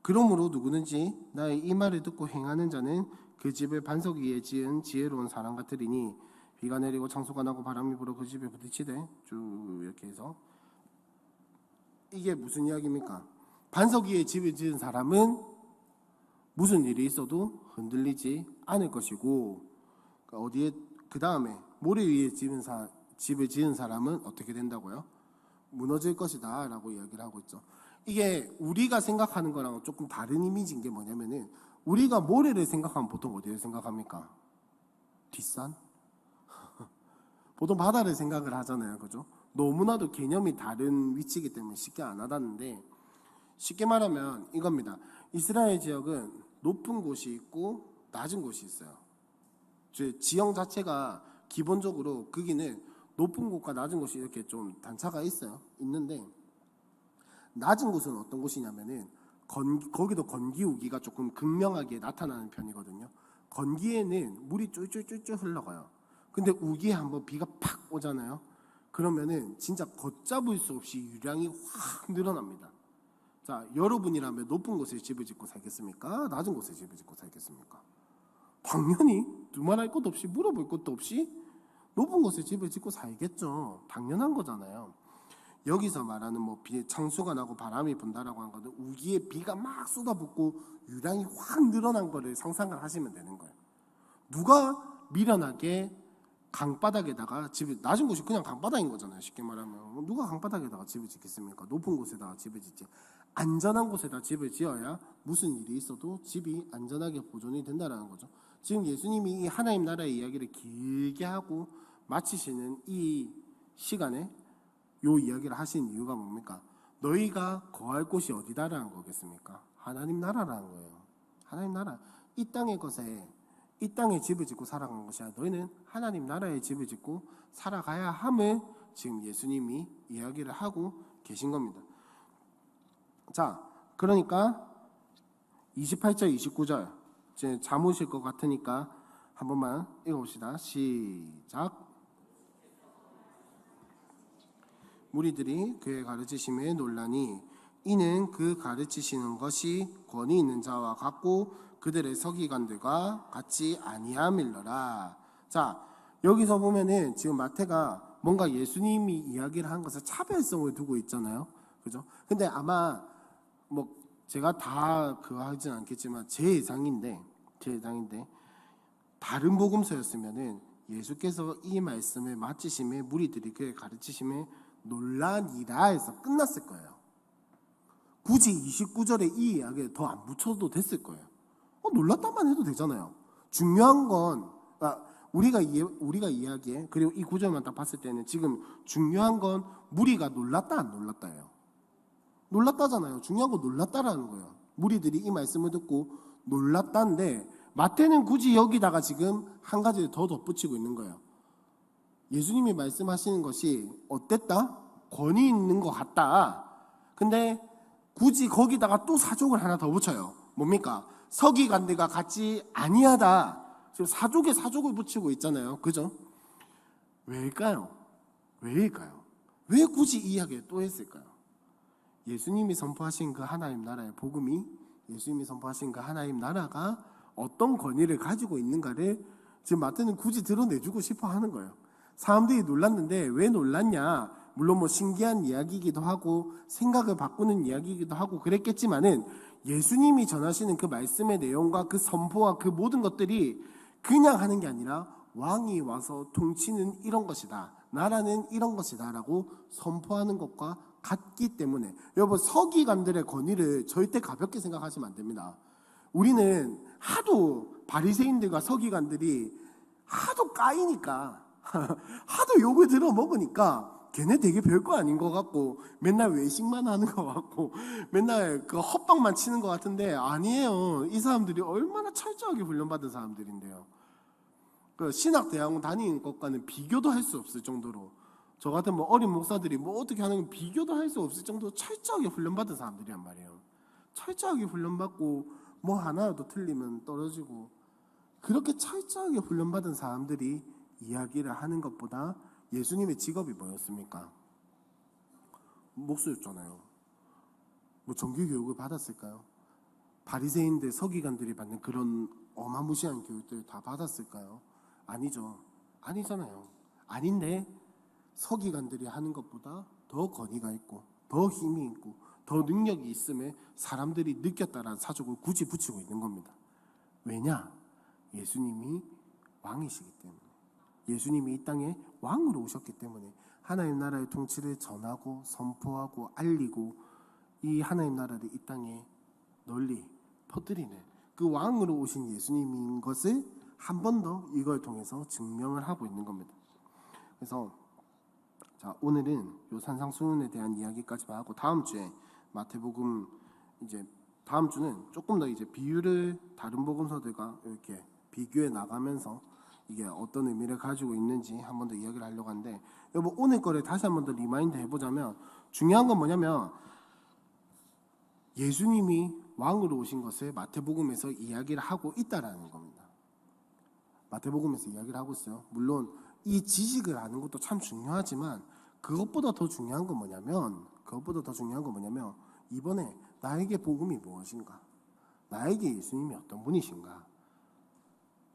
그러므로 누구든지 나의 이 말을 듣고 행하는 자는 그 집을 반석 위에 지은 지혜로운 사람 같으리니 비가 내리고 창수가 나고 바람이 불어 그 집에 부딪히되, 쭉 이렇게 해서 이게 무슨 이야기입니까? 반석 위에 집을 지은 사람은 무슨 일이 있어도 흔들리지 않을 것이고, 어디에 그 다음에 모래 위에 집을 지은 사람은 어떻게 된다고요? 무너질 것이다 라고 이야기를 하고 있죠. 이게 우리가 생각하는 거랑 조금 다른 이미지인 게 뭐냐면은, 우리가 모래를 생각하면 보통 어디를 생각합니까? 뒷산? 보통 바다를 생각을 하잖아요, 그죠? 너무나도 개념이 다른 위치이기 때문에 쉽게 안 와닿는데, 쉽게 말하면 이겁니다. 이스라엘 지역은 높은 곳이 있고 낮은 곳이 있어요. 지형 자체가 기본적으로 거기는 높은 곳과 낮은 곳이 이렇게 좀 단차가 있는데, 낮은 곳은 어떤 곳이냐면은 거기도 건기우기가 조금 극명하게 나타나는 편이거든요. 건기에는 물이 쫄쫄쫄쫄 흘러가요. 근데 우기에 한번 비가 팍 오잖아요. 그러면은 진짜 걷잡을 수 없이 유량이 확 늘어납니다. 자, 여러분이라면 높은 곳에 집을 짓고 살겠습니까? 낮은 곳에 집을 짓고 살겠습니까? 당연히 두말할 것도 없이 물어볼 것도 없이 높은 곳에 집을 짓고 살겠죠. 당연한 거잖아요. 여기서 말하는 창수가 나고 바람이 분다라고 하는 것은 우기에 비가 막 쏟아붓고 유량이 확 늘어난 거를 상상을 하시면 되는 거예요. 누가 미련하게 강바닥에다가 집을, 낮은 곳이 그냥 강바닥인 거잖아요. 쉽게 말하면 누가 강바닥에다가 집을 짓겠습니까? 높은 곳에다가 집을 짓지. 안전한 곳에다 집을 지어야 무슨 일이 있어도 집이 안전하게 보존이 된다는 거죠. 지금 예수님이 이 하나님 나라의 이야기를 길게 하고 마치시는 이 시간에 요 이야기를 하신 이유가 뭡니까? 너희가 거할 곳이 어디다라는 거겠습니까? 하나님 나라라는 거예요. 하나님 나라. 이 땅의 것에, 이 땅에 집을 짓고 살아가는 것이 아니라 너희는 하나님 나라에 집을 짓고 살아가야 함을 지금 예수님이 이야기를 하고 계신 겁니다. 자, 그러니까 28절, 29절 이제 잠오실 것 같으니까 한 번만 읽어봅시다. 시작. 무리들이 그의 가르치심에 놀라니 이는 그 가르치시는 것이 권위 있는 자와 같고 그들의 서기관들과 같지 아니함일러라. 자, 여기서 보면은 지금 마태가 뭔가 예수님이 이야기를 한 것에 차별성을 두고 있잖아요, 그죠? 근데 아마 제가 다 그거 하진 않겠지만 제 예상인데 다른 복음서였으면은 예수께서 이 말씀을 마치심에 무리들이 그의 가르치심에 논란이라 해서 끝났을 거예요. 굳이 29절에 이 이야기를 더 안 붙여도 됐을 거예요. 놀랐다만 해도 되잖아요. 중요한 건 우리가 이야기해, 그리고 이 구절만 딱 봤을 때는 지금 중요한 건 무리가 놀랐다 안 놀랐다예요. 놀랐다잖아요. 중요한 건 놀랐다라는 거예요. 무리들이 이 말씀을 듣고 놀랐다인데 마태는 굳이 여기다가 지금 한 가지를 더 덧붙이고 있는 거예요. 예수님이 말씀하시는 것이 어땠다? 권위 있는 것 같다. 근데 굳이 거기다가 또 사족을 하나 더 붙여요. 뭡니까? 서기관들과 같이 아니하다. 지금 사족에 사족을 붙이고 있잖아요. 그죠? 왜일까요? 왜 굳이 이 이야기를 또 했을까요? 예수님이 선포하신 그 하나님 나라의 복음이, 예수님이 선포하신 그 하나님 나라가 어떤 권위를 가지고 있는가를 지금 마태는 굳이 드러내주고 싶어 하는 거예요. 사람들이 놀랐는데 왜 놀랐냐? 물론 신기한 이야기이기도 하고 생각을 바꾸는 이야기이기도 하고 그랬겠지만은 예수님이 전하시는 그 말씀의 내용과 그 선포와 그 모든 것들이 그냥 하는 게 아니라 왕이 와서 통치는 이런 것이다, 나라는 이런 것이다 라고 선포하는 것과 같기 때문에 여러분 서기관들의 권위를 절대 가볍게 생각하시면 안 됩니다. 우리는 하도 바리새인들과 서기관들이 하도 까이니까 하도 욕을 들어 먹으니까 걔네 되게 별거 아닌 것 같고 맨날 외식만 하는 것 같고 맨날 그 헛방만 치는 것 같은데 아니에요. 이 사람들이 얼마나 철저하게 훈련받은 사람들인데요. 그 신학대학원 다니는 것과는 비교도 할 수 없을 정도로 저 같은 뭐 어린 목사들이 뭐 어떻게 하는 건 비교도 할 수 없을 정도로 철저하게 훈련받은 사람들이란 말이에요. 철저하게 훈련받고 뭐 하나라도 틀리면 떨어지고 그렇게 철저하게 훈련받은 사람들이 이야기를 하는 것보다 예수님의 직업이 뭐였습니까? 목수였잖아요. 뭐 정규교육을 받았을까요? 바리새인들 서기관들이 받는 그런 어마무시한 교육들 다 받았을까요? 아니죠. 아니잖아요. 아닌데 서기관들이 하는 것보다 더 권위가 있고 더 힘이 있고 더 능력이 있음에 사람들이 느꼈다라는 사족을 굳이 붙이고 있는 겁니다. 왜냐? 예수님이 왕이시기 때문에, 예수님이 이 땅에 왕으로 오셨기 때문에 하나님 나라의 통치를 전하고 선포하고 알리고 이 하나님 나라를 이 땅에 널리 퍼뜨리는 그 왕으로 오신 예수님인 것을 한 번 더 이걸 통해서 증명을 하고 있는 겁니다. 그래서 자, 오늘은 요 산상수훈에 대한 이야기까지만 하고 다음 주에 마태복음 이제 다음 주는 조금 더 이제 비유를 다른 복음서들과 이렇게 비교해 나가면서 이게 어떤 의미를 가지고 있는지 한 번 더 이야기를 하려고 하는데 여러분 오늘 거를 다시 한 번 더 리마인드 해보자면 중요한 건 뭐냐면 예수님이 왕으로 오신 것을 마태복음에서 이야기를 하고 있다라는 겁니다. 마태복음에서 이야기를 하고 있어요. 물론 이 지식을 아는 것도 참 중요하지만 그것보다 더 중요한 건 뭐냐면 이번에 나에게 복음이 무엇인가? 나에게 예수님이 어떤 분이신가?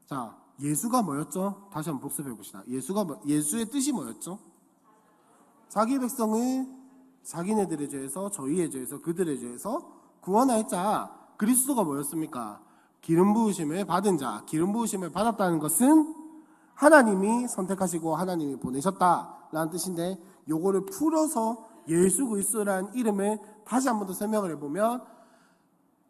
자, 예수가 뭐였죠? 다시 한번 복습해 봅시다. 예수의 뜻이 뭐였죠? 자기 백성을 자기네들의 죄에서 저희의 죄에서 그들의 죄에서 구원할 자. 그리스도가 뭐였습니까? 기름 부으심을 받은 자. 기름 부으심을 받았다는 것은 하나님이 선택하시고 하나님이 보내셨다라는 뜻인데 요거를 풀어서 예수 그리스도라는 이름을 다시 한 번 더 설명을 해보면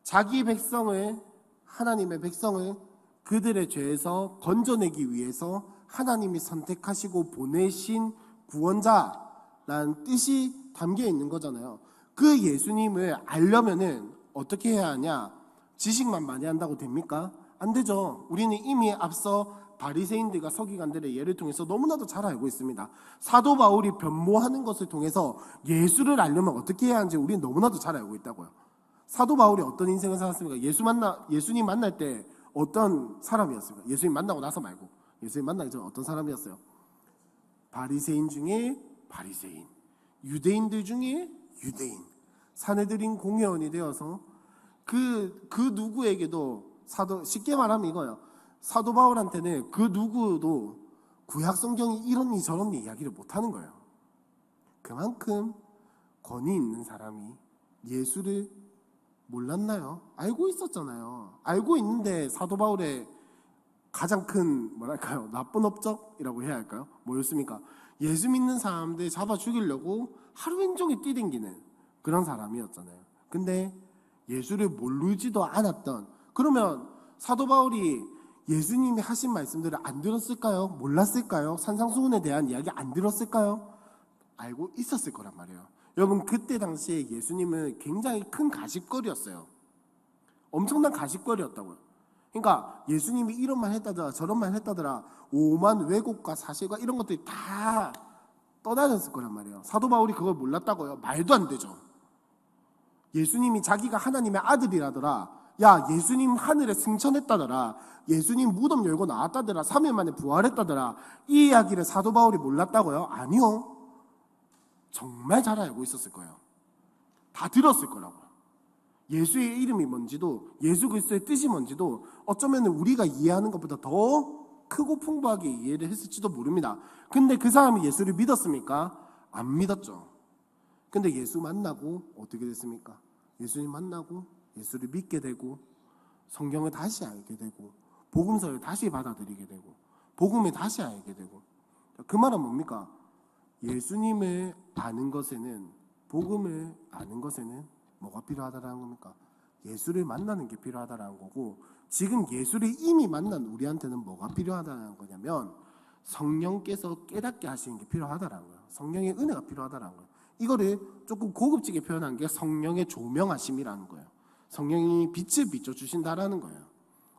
자기 백성을 하나님의 백성을 그들의 죄에서 건져내기 위해서 하나님이 선택하시고 보내신 구원자라는 뜻이 담겨 있는 거잖아요. 그 예수님을 알려면은 어떻게 해야 하냐? 지식만 많이 한다고 됩니까? 안 되죠. 우리는 이미 앞서 바리새인들과 서기관들의 예를 통해서 너무나도 잘 알고 있습니다. 사도 바울이 변모하는 것을 통해서 예수를 알려면 어떻게 해야 하는지 우리는 너무나도 잘 알고 있다고요. 사도 바울이 어떤 인생을 살았습니까? 예수님 만날 때 어떤 사람이었습니까? 예수님 만나고 나서 말고 예수님 만나기 전에 어떤 사람이었어요? 바리새인 중에 바리새인, 유대인들 중에 유대인, 사내들인 공회원이 되어서 그 누구에게도 쉽게 말하면 이거예요. 사도 바울한테는 그 누구도 구약 성경이 이런니 저런니 이야기를 못하는 거예요. 그만큼 권위 있는 사람이 예수를 몰랐나요? 알고 있었잖아요. 알고 있는데 사도 바울의 가장 큰 뭐랄까요? 나쁜 업적이라고 해야 할까요? 뭐였습니까? 예수 믿는 사람들 잡아 죽이려고 하루 종일 뛰댕기는 그런 사람이었잖아요. 근데 예수를 모르지도 않았던, 그러면 사도 바울이 예수님이 하신 말씀들을 안 들었을까요? 몰랐을까요? 산상수훈에 대한 이야기 안 들었을까요? 알고 있었을 거란 말이에요. 여러분 그때 당시에 예수님은 굉장히 큰 가십거리였어요. 엄청난 가십거리였다고요. 그러니까 예수님이 이런 말 했다더라 저런 말 했다더라 오만 왜곡과 사실과 이런 것들이 다 떠다녔을 거란 말이에요. 사도 바울이 그걸 몰랐다고요? 말도 안 되죠. 예수님이 자기가 하나님의 아들이라더라, 야 예수님 하늘에 승천했다더라, 예수님 무덤 열고 나왔다더라, 3일 만에 부활했다더라, 이 이야기를 사도 바울이 몰랐다고요? 아니요. 정말 잘 알고 있었을 거예요. 다 들었을 거라고요. 예수의 이름이 뭔지도 예수 그리스도의 뜻이 뭔지도 어쩌면 우리가 이해하는 것보다 더 크고 풍부하게 이해를 했을지도 모릅니다. 근데 그 사람이 예수를 믿었습니까? 안 믿었죠. 근데 예수 만나고 어떻게 됐습니까? 예수님 만나고 예수를 믿게 되고 성경을 다시 알게 되고 복음서를 다시 받아들이게 되고 복음을 다시 알게 되고, 그 말은 뭡니까? 예수님을 아는 것에는 복음을 아는 것에는 뭐가 필요하다라는 겁니까? 예수를 만나는 게 필요하다라는 거고, 지금 예수를 이미 만난 우리한테는 뭐가 필요하다는 거냐면 성령께서 깨닫게 하시는 게 필요하다라는 거예요. 성령의 은혜가 필요하다라는 거예요. 이거를 조금 고급지게 표현한 게 성령의 조명하심이라는 거예요. 성령이 빛을 비춰주신다라는 거예요.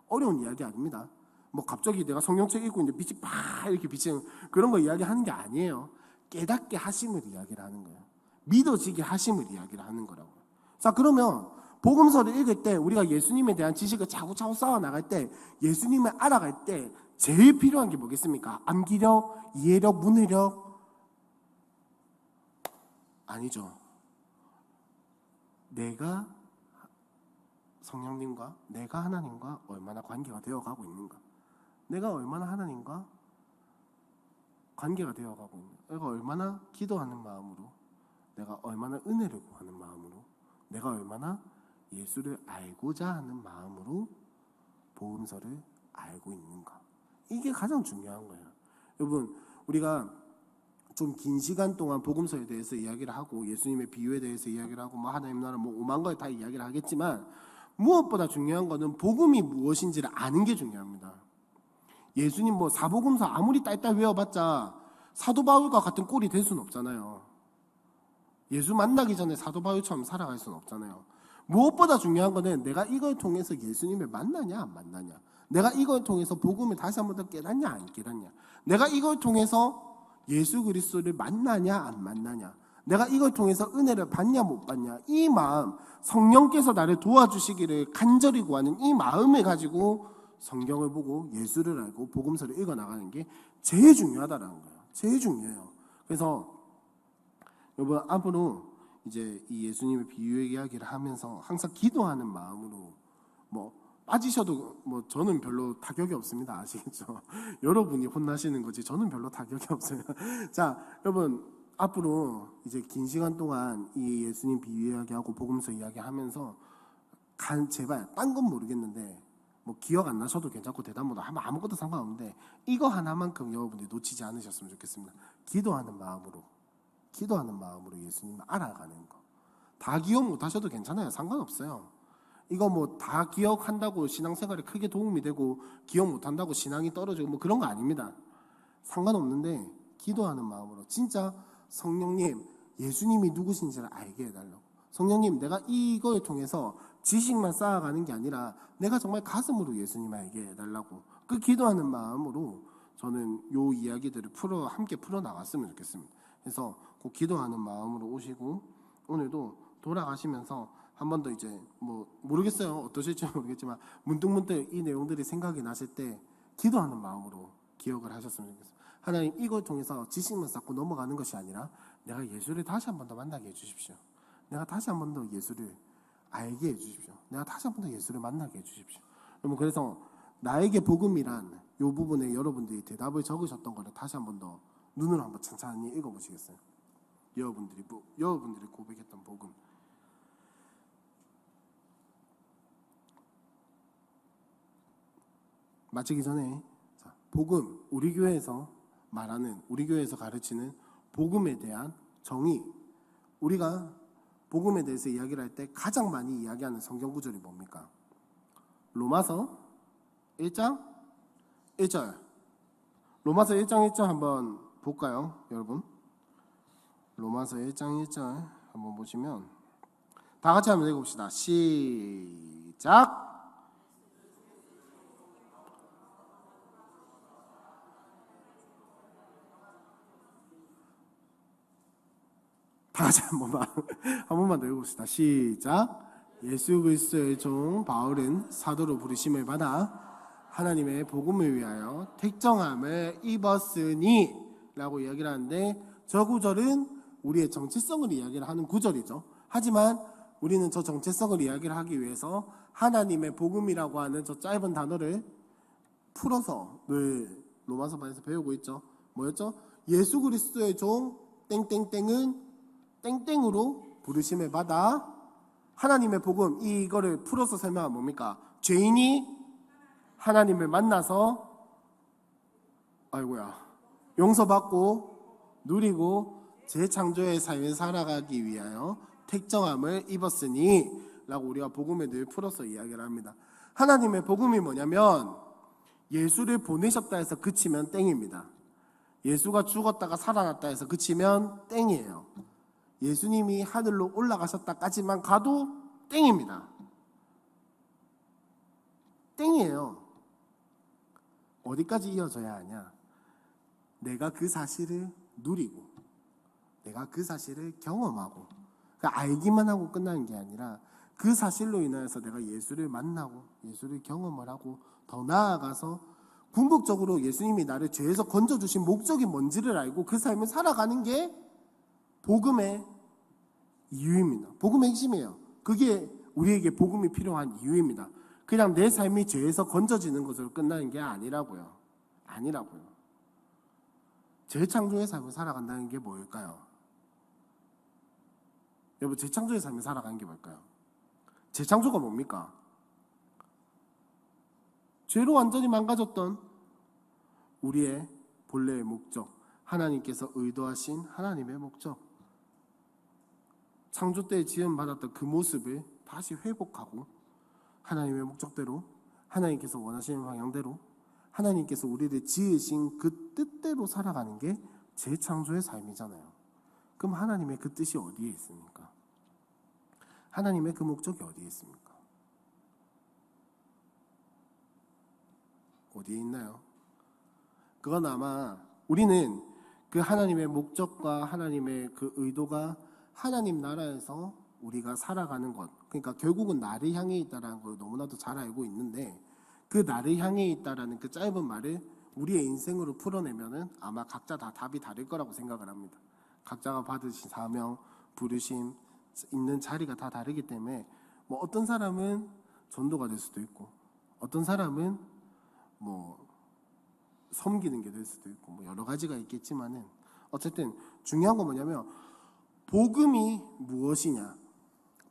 어려운 이야기 아닙니다. 뭐 갑자기 내가 성경책 읽고 있는데 빛이 팍 이렇게 비치는 그런 거 이야기하는 게 아니에요. 깨닫게 하심을 이야기를 하는 거예요. 믿어지게 하심을 이야기를 하는 거라고요. 자, 그러면 복음서를 읽을 때 우리가 예수님에 대한 지식을 차곡차곡 쌓아 나갈 때, 예수님을 알아갈 때 제일 필요한 게 뭐겠습니까? 암기력, 이해력, 문해력? 아니죠. 내가 성령님과 내가 하나님과 얼마나 관계가 되어가고 있는가, 내가 얼마나 하나님과 관계가 되어가고 있는가, 내가 얼마나 기도하는 마음으로, 내가 얼마나 은혜를 구하는 마음으로, 내가 얼마나 예수를 알고자 하는 마음으로 복음서를 알고 있는가. 이게 가장 중요한 거예요. 여러분, 우리가 좀 긴 시간 동안 복음서에 대해서 이야기를 하고 예수님의 비유에 대해서 이야기를 하고 뭐 하나님 나라 뭐 오만 걸 다 이야기를 하겠지만, 무엇보다 중요한 거는 복음이 무엇인지를 아는 게 중요합니다. 예수님 뭐 사복음서 아무리 딸딸 외워봤자 사도 바울과 같은 꼴이 될 수는 없잖아요. 예수 만나기 전에 사도 바울처럼 살아갈 수는 없잖아요. 무엇보다 중요한 거는 내가 이걸 통해서 예수님을 만나냐 안 만나냐, 내가 이걸 통해서 복음을 다시 한 번 더 깨닫냐 안 깨닫냐, 내가 이걸 통해서 예수 그리스도를 만나냐 안 만나냐, 내가 이걸 통해서 은혜를 받냐 못 받냐, 이 마음, 성령께서 나를 도와주시기를 간절히 구하는 이 마음을 가지고 성경을 보고 예수를 알고 복음서를 읽어나가는 게 제일 중요하다라는 거예요. 제일 중요해요. 그래서 여러분, 앞으로 이제 이 예수님의 비유 이야기를 하면서 항상 기도하는 마음으로 뭐 빠지셔도 뭐 저는 별로 타격이 없습니다. 아시겠죠? 여러분이 혼나시는 거지 저는 별로 타격이 없어요. 자, 여러분, 앞으로 이제 긴 시간 동안 이 예수님 비유 이야기하고 복음서 이야기하면서 제발 딴 건 모르겠는데 뭐 기억 안 나셔도 괜찮고 대답 못 하면 아무것도 상관없는데 이거 하나만큼 여러분들이 놓치지 않으셨으면 좋겠습니다. 기도하는 마음으로 예수님을 알아가는 거. 다 기억 못 하셔도 괜찮아요. 상관없어요. 이거 뭐 다 기억한다고 신앙생활에 크게 도움이 되고 기억 못 한다고 신앙이 떨어지고 뭐 그런 거 아닙니다. 상관없는데 기도하는 마음으로 진짜 성령님, 예수님이 누구신지를 알게 해달라고. 성령님, 내가 이거를 통해서 지식만 쌓아가는 게 아니라 내가 정말 가슴으로 예수님을 알게 해달라고. 그 기도하는 마음으로 저는 요 이야기들을 함께 풀어나갔으면 좋겠습니다. 그래서 꼭 기도하는 마음으로 오시고, 오늘도 돌아가시면서 한 번 더 이제 뭐 모르겠어요. 어떠실지 모르겠지만 문득문득 이 내용들이 생각이 나실 때 기도하는 마음으로 기억을 하셨으면 좋겠습니다. 하나님, 이걸 통해서 지식만 쌓고 넘어가는 것이 아니라 내가 예수를 다시 한 번 더 만나게 해주십시오. 내가 다시 한 번 더 예수를 알게 해주십시오. 내가 다시 한 번 더 예수를 만나게 해주십시오. 여러분, 그래서 나에게 복음이란 이 부분에 여러분들이 대답을 적으셨던 거를 다시 한 번 더 눈으로 한번 찬찬히 읽어보시겠어요? 여러분들이 고백했던 복음. 마치기 전에 복음, 우리 교회에서 가르치는 복음에 대한 정의, 우리가 복음에 대해서 이야기를 할 때 가장 많이 이야기하는 성경 구절이 뭡니까? 로마서 1장 1절. 로마서 1장 1절 한번 볼까요, 여러분? 로마서 1장 1절 한번 보시면 다 같이 한번 읽어봅시다. 시작. 다 같이 한 번만 더 읽어봅시다. 시작. 예수 그리스도의 종 바울은 사도로 부르심을 받아 하나님의 복음을 위하여 택정함을 입었으니 라고 이야기를 하는데, 저 구절은 우리의 정체성을 이야기를 하는 구절이죠. 하지만 우리는 저 정체성을 이야기를 하기 위해서 하나님의 복음이라고 하는 저 짧은 단어를 풀어서 늘 로마서반에서 배우고 있죠. 뭐였죠? 예수 그리스도의 종 땡땡땡은 땡땡으로 부르심을 받아 하나님의 복음, 이거를 풀어서 설명하면 뭡니까? 죄인이 하나님을 만나서 용서받고 누리고 재창조의 삶을 살아가기 위하여 택정함을 입었으니 라고 우리가 복음에 늘 풀어서 이야기를 합니다. 하나님의 복음이 뭐냐면 예수를 보내셨다 해서 그치면 땡입니다. 예수가 죽었다가 살아났다 해서 그치면 땡이에요. 예수님이 하늘로 올라가셨다까지만 가도 땡입니다. 땡이에요. 어디까지 이어져야 하냐? 내가 그 사실을 누리고 내가 그 사실을 경험하고 그러니까 알기만 하고 끝나는 게 아니라 그 사실로 인하여서 내가 예수를 만나고 예수를 경험을 하고 더 나아가서 궁극적으로 예수님이 나를 죄에서 건져주신 목적이 뭔지를 알고 그 삶을 살아가는 게 복음의 이유입니다. 복음의 핵심이에요. 그게 우리에게 복음이 필요한 이유입니다. 그냥 내 삶이 죄에서 건져지는 것으로 끝나는 게 아니라고요. 재창조의 삶을 살아간다는 게 뭘까요? 여러분, 재창조의 삶을 살아가는 게 뭘까요? 재창조가 뭡니까? 죄로 완전히 망가졌던 우리의 본래의 목적, 하나님께서 의도하신 하나님의 목적, 창조 때 지음받았던 그 모습을 다시 회복하고 하나님의 목적대로, 하나님께서 원하시는 방향대로, 하나님께서 우리를 지으신 그 뜻대로 살아가는 게 재창조의 삶이잖아요. 그럼 하나님의 그 뜻이 어디에 있습니까? 하나님의 그 목적이 어디에 있습니까? 어디에 있나요? 그건 아마 우리는 그 하나님의 목적과 하나님의 그 의도가 하나님 나라에서 우리가 살아가는 것, 그러니까 결국은 나를 향해 있다는 걸 너무나도 잘 알고 있는데 그 나를 향해 있다라는 그 짧은 말을 우리의 인생으로 풀어내면은 아마 각자 다 답이 다를 거라고 생각을 합니다. 각자가 받으신 사명, 부르심, 있는 자리가 다 다르기 때문에 뭐 어떤 사람은 전도가 될 수도 있고 어떤 사람은 뭐 섬기는 게 될 수도 있고 뭐 여러 가지가 있겠지만은 어쨌든 중요한 건 뭐냐면 복음이 무엇이냐?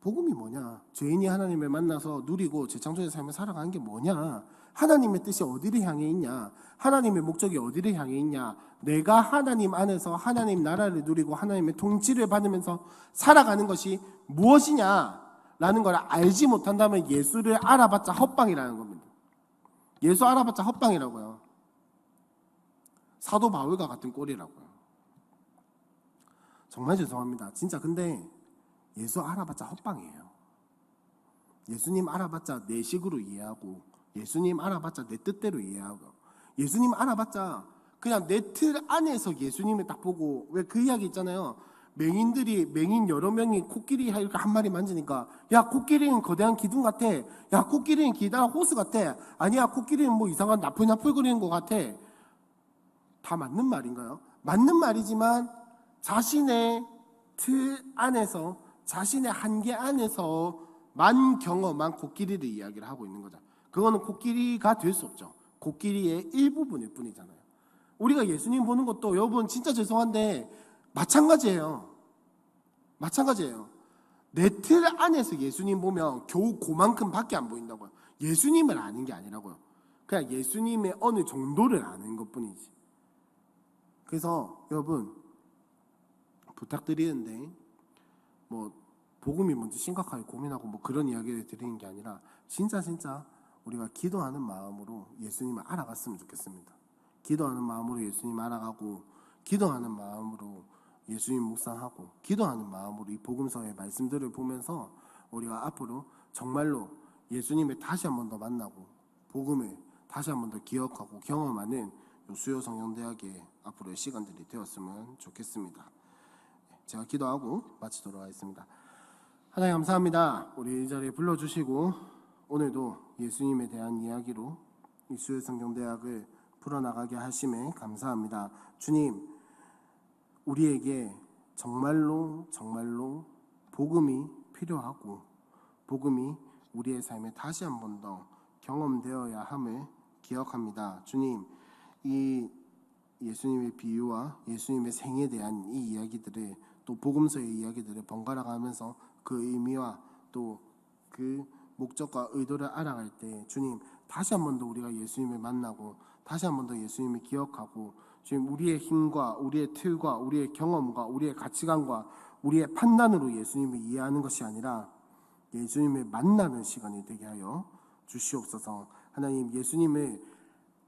복음이 뭐냐? 죄인이 하나님을 만나서 누리고 재창조의 삶을 살아가는 게 뭐냐? 하나님의 뜻이 어디를 향해 있냐? 하나님의 목적이 어디를 향해 있냐? 내가 하나님 안에서 하나님 나라를 누리고 하나님의 통치를 받으면서 살아가는 것이 무엇이냐? 라는 걸 알지 못한다면 예수를 알아봤자 헛방이라는 겁니다. 예수 알아봤자 헛방이라고요. 사도 바울과 같은 꼴이라고요. 정말 죄송합니다. 진짜 근데 예수 알아봤자 헛방이에요. 예수님 알아봤자 내 식으로 이해하고 예수님 알아봤자 내 뜻대로 이해하고 예수님 알아봤자 그냥 내 틀 안에서 예수님을 딱 보고 왜 그 이야기 있잖아요. 맹인 여러 명이 코끼리 이렇게 한 마리 만지니까 야 코끼리는 거대한 기둥 같아. 야 코끼리는 기다란 호수 같아. 아니야 코끼리는 뭐 이상한 나풀나풀거리는 것 같아. 다 맞는 말인가요? 맞는 말이지만 자신의 틀 안에서 자신의 한계 안에서만 경험한 코끼리를 이야기를 하고 있는 거죠. 그거는 코끼리가 될 수 없죠. 코끼리의 일부분일 뿐이잖아요. 우리가 예수님 보는 것도 여러분 진짜 죄송한데 마찬가지예요. 내 틀 안에서 예수님 보면 겨우 그만큼밖에 안 보인다고요. 예수님을 아는 게 아니라고요. 그냥 예수님의 어느 정도를 아는 것뿐이지. 그래서 여러분 부탁드리는데 뭐 복음이 뭔지 심각하게 고민하고 뭐 그런 이야기를 드리는 게 아니라 진짜 우리가 기도하는 마음으로 예수님을 알아갔으면 좋겠습니다. 기도하는 마음으로 예수님 알아가고 기도하는 마음으로 예수님 묵상하고 기도하는 마음으로 이 복음서의 말씀들을 보면서 우리가 앞으로 정말로 예수님을 다시 한 번 더 만나고 복음을 다시 한 번 더 기억하고 경험하는 수요 성령대학의 앞으로의 시간들이 되었으면 좋겠습니다. 제가 기도하고 마치도록 하겠습니다. 하나님 감사합니다. 우리 이 자리에 불러주시고 오늘도 예수님에 대한 이야기로 이 수요 성경대학을 풀어나가게 하심에 감사합니다. 주님, 우리에게 정말로 복음이 필요하고 복음이 우리의 삶에 다시 한 번 더 경험되어야 함을 기억합니다. 주님, 이 예수님의 비유와 예수님의 생에 대한 이 이야기들을 또 복음서의 이야기들을 번갈아 가면서 그 의미와 또 그 목적과 의도를 알아갈 때 주님 다시 한 번 더 우리가 예수님을 만나고 다시 한 번 더 예수님을 기억하고 지금 우리의 힘과 우리의 틀과 우리의 경험과 우리의 가치관과 우리의 판단으로 예수님을 이해하는 것이 아니라 예수님을 만나는 시간이 되게 하여 주시옵소서. 하나님, 예수님을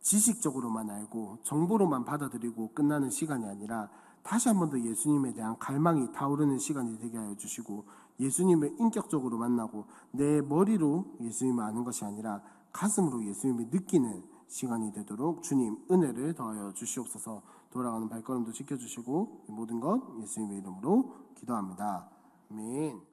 지식적으로만 알고 정보로만 받아들이고 끝나는 시간이 아니라 다시 한 번 더 예수님에 대한 갈망이 타오르는 시간이 되게 하여 주시고, 예수님을 인격적으로 만나고 내 머리로 예수님을 아는 것이 아니라 가슴으로 예수님을 느끼는 시간이 되도록 주님 은혜를 더하여 주시옵소서. 돌아가는 발걸음도 지켜주시고 이 모든 것 예수님의 이름으로 기도합니다. 아멘.